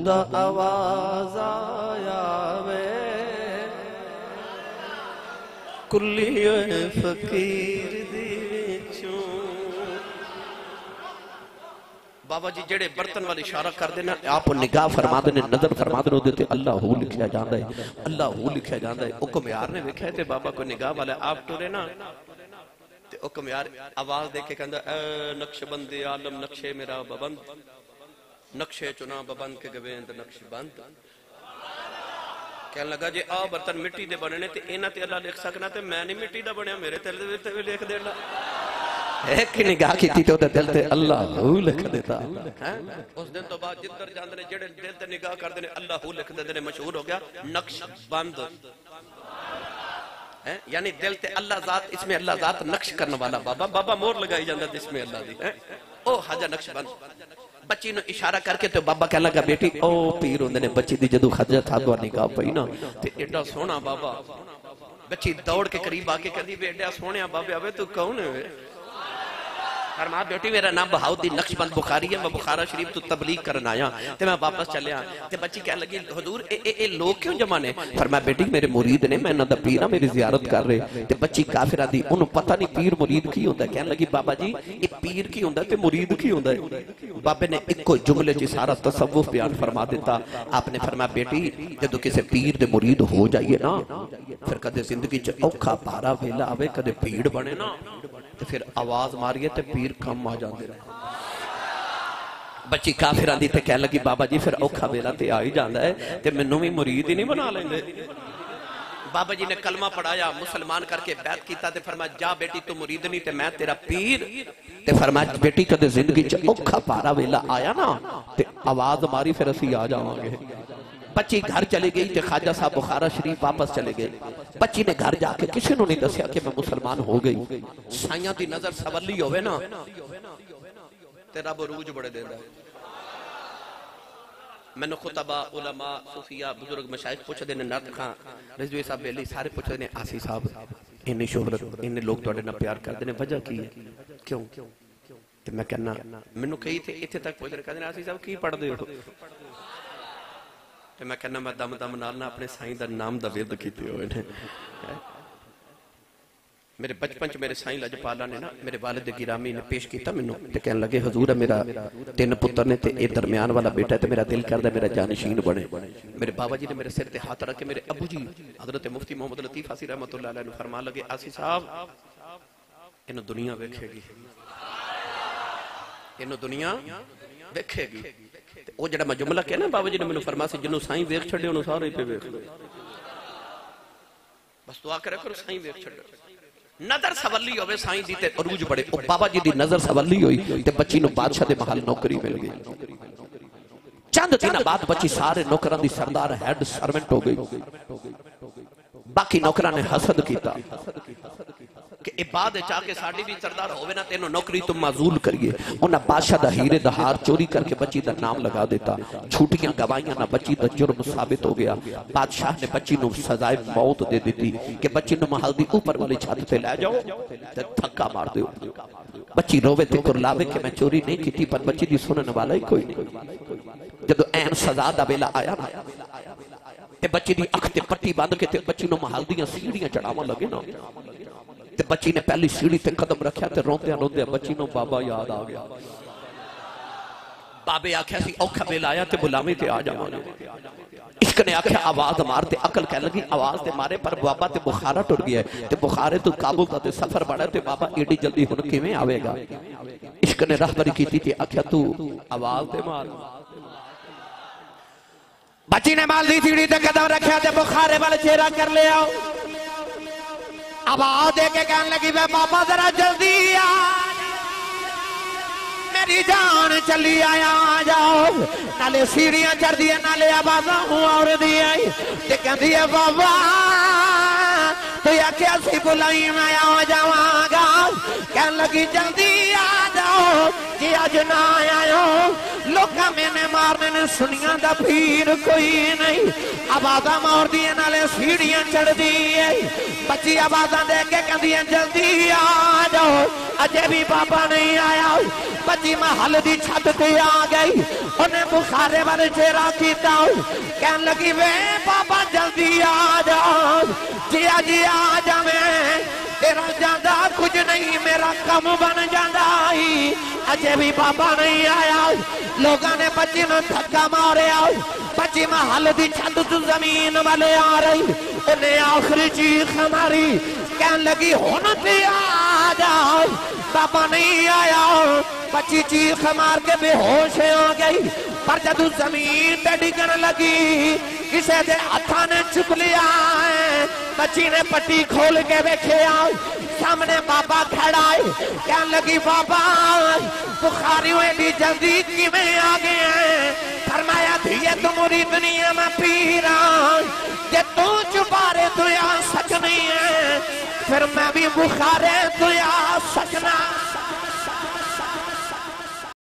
दा आवाज आया वे कुल्ली फकीर दी विचों। बाबा जी जेड़े बर्तन वाली इशारा कर देना आप निगाह फरमा देने नजर फरमा देने ओदे ते अल्लाह हू लिखया जांदा है अल्लाह हू लिखया जांदा है। ओ कमियार ने वेख्या ते बाबा को निगाह वाला आप टुरे ना ते ओ कमियार आवाज दे के कहंदा नक्शबंद आलम नक्शे मेरा बबंद नक्शे चुना बबंद के गवेंद नक्शबंद। कहने लगा जे आ बर्तन मिट्टी दे बनने ते इन्हां ते अल्लाह लिख सकना ते मैं नहीं मिट्टी दा बनया मेरे दिल ते भी लिख देना। एक निगाह की तो दिल ते अल्लाह लिख देता है। उस दिन तो बाद जिधर जाते ने जेड़े दिल ते निगाह करते ने अल्लाह लिख देते ने मशहूर हो गया नक्शबंद है यानी दिल ते अल्लाह जात इसमें अल्लाह जात नक्श करने वाला बाबा बाबा मोर लगाई जाता जिसमें अल्लाह दी है ओ हाजा नक्शबंद। बच्ची ने इशारा करके तो बाबा कह लगा बेटी ओ पीर होंदे ने बच्ची दी जदों हाजा था दो निगाह पई ना ते एडा सोहना बाबा बच्ची दौड़ के करीब आके कहंदी वे एडा सोहणिया बाबे आवे तू कौन है? फरमा बेटी मेरा नाम बहाउद्दीन नक्शबंद बुखारी है, मैं बुखारा शरीफ तो तबलीग करन आया ते मैं वापस चलिया ते बच्ची कह लगी हुजूर ए लोग क्यों जमा ने? फरमाया बेटी मेरे मुरीद ने, मैं इन्हां दा पीर हां, मेरी ज़ियारत कर रहे। ते बच्ची काफिरा दी उन्होंने पता नहीं पीर मुरीद की होंदा। कहने लगी बाबा जी ये पीर की होंदा ते मुरीद की होंदा है? बाबे ने इको जुमले च सारा तसव्वुफ बयान फरमा दिता। आपने फरमाया बेटी जदों किसी पीर दे मुरीद हो जाइए ना, फिर कदे जिंदगी च औखा पारा वेला आवे, कदे भीड़ बने ना, तो फिर आवाज मारिए तो पीर कम आ जाते रहे। बच्ची काफिरां दी ते कह लगी बाबा जी फिर औखा वेला ते आ ही जाता है, ते मैनू भी मुरीद ही नहीं बना लेंगे। बाबा जी ने कलमा पढ़ाया, मुसलमान करके बैत किया, ते फरमाया जा बेटी तू मुरीद नहीं ते मैं तेरा पीर। ते फरमाया बेटी कदे जिंदगी च औखा पारा वेला आया ना, ते आवाज मारी फिर असीं आ जावांगे। बच्ची घर चली गई ते ख्वाजा साहब बुखारा शरीफ वापस चले गए। बच्ची ने घर जाके किसी ने नहीं दसिया कि मैं मुसलमान हो गई। साइयां दी नजर सवली होवे ना ते रब रूज बड़े देंदा है। मैनू खुतबा उलमा सूफिया बुजुर्ग मशाइख पुछदे ने, नत खां रिजवी साहब बेली सारे पुछदे ने आसी साहब इन्नी शोहरत इन्ने लोग तुहाडे नाल प्यार करदे ने, वजह की है, क्यों? ते मैं कहना मैनू कई थे इत्थे तक पुछदे कहंदे ने आसी साहब की पढ़दे हो? ते मैं कहना मैं दम दम नाल ना अपने साईं दा नाम दा विरद कीते होए ने। मेरे बचपन च मेरे साईं लजपाला ने ना मेरे वालिद गिरामी ने पेश किया मैनू, ते कहन लगे हजूर मेरा 3 पुत्र ने ते ए दरम्यान वाला बेटा है, ते मेरा दिल करदा मेरा जानशीन बने। मेरे बाबा जी ने मेरे सिर ते हाथ रख के मेरे अबू जी हजरत मुफ्ती मोहम्मद लतीफ आसी रहमतुल्लाह अलैह ने फरमान लगे आसी साहब इन्हू दुनिया वेखेगी, इन्हू दुनिया वेखेगी। वो जड़ा मैं जुमला कहना बाबा जी ने मैंने फरमाया सी जिन्हों साईं वेख छड़े उन्होंने सारे पे वेख लो, बस दुआ करे करो साईं वेख छड़े। नजर सवली होवे साईं दी ते अरूज बड़े। ओ बाबा जी दी नजर सवली होई ते बच्ची नु बादशाह दे महल नौकरी मिल गई। चंद दिन बाद बच्ची सारे नौकरां दी सरदार हेड सर्वेंट हो गई। बाकी नौकरां ने हसद किया कि इबाद चाके साडी भी सरदार होवे ना तेनो नौकरी तो माजूल करिए। उन्हें बादशाह दा हीरे दा हार चोरी करके बच्ची दा नाम लगा देता, छुट्टियां गवाइयां ना, बच्ची दा जुर्म साबित हो गया। बादशाह ने बच्ची नु सजाए मौत दे दी कि बच्ची नु महल दी ऊपर वाली छत पे ले जाओ ते धक्का मार दो। बच्ची रोवे ते कुरलावे कि मैं चोरी नहीं की, पर बच्ची दी सुनने वाला ही कोई नहीं। जदों ऐन सजा दा वेला आया ना ते बच्ची दी अख ते पट्टी बंद के ते बच्ची नु महल दी सीढ़ियां चढ़ावन लगे ना, ते बच्ची ने पहली सीढ़ी ते कदम रखा ते रोंदे रोंदे बच्ची नु बाबा याद आ गया। बाबे आख्या सी औखा वेला आया ते बुलावे ते आ जावांगे। इश्क ने आख्या आवाज मार ते अकल कह लगी आवाज ते मारे, पर बाबा ते बुखारा टुर गया ते बुखारे तो काबुल दा ते सफर बड़ा ते बाबा एडी जल्दी हुण किवें आवेगा। इश्क ने रहबरी कीती ते आख्या तू आवाज ते मार। बच्ची ने माल दी सीढ़ी ते कदम रखा ते बुखारे वाले चेहरा कर ले आओ। आवाज दे के कहने लगी वे बाबा जरा जल्दी आ, मेरी जान चली आया जाओ। नाले सीढ़ियां चढ़ दी नाले आवाजा और दी ते कहती है बाबा तो आख्या सी बुलाई मैं आ जावांगा। कहने लगी जल्दी आ जाओ जी अज ना आयो, लोग मैंने मारने ने सुनिया दा पीर कोई नहीं। आवाजा मार दी नाले सीढ़ियां चढ़ दी। बच्ची आवाजा दे के कहती है जल्दी आ जाओ, अजे भी बाबा नहीं आया। बच्ची महल दी छत ते आ गई, उन्हें बुखारे वाले चेहरा किया। कहने लगी वे बाबा जल्दी आ जाओ जी अज आ जावे, तेरा ज्यादा कुछ नहीं मेरा कम बन जाता ही। अजे भी बाबा नहीं आया। लोगों ने बच्ची ने धक्का मारिया, बच्ची महल दी छत तो जमीन वाले आ रही। उन्हें आखिरी चीख मारी, कहने लगी हुण ते आ जाओ बाबा नहीं आया। बच्ची चीख मार के बेहोश हो गई, पर जदू जमीन पे डिगन लगी किसी के हाथा ने चुक लिया। बच्ची ने पट्टी खोल के वेख्या, सामने बाबा खड़ा है। कहने लगी बाबा बुखारियों एडी जल्दी किवें आ गए? फरमाया धीए तू मुरीद नहीं है मैं पीर हां, जे तू चुबारे तो आ सच नहीं है फिर मैं भी बुखारे तो आ सकना।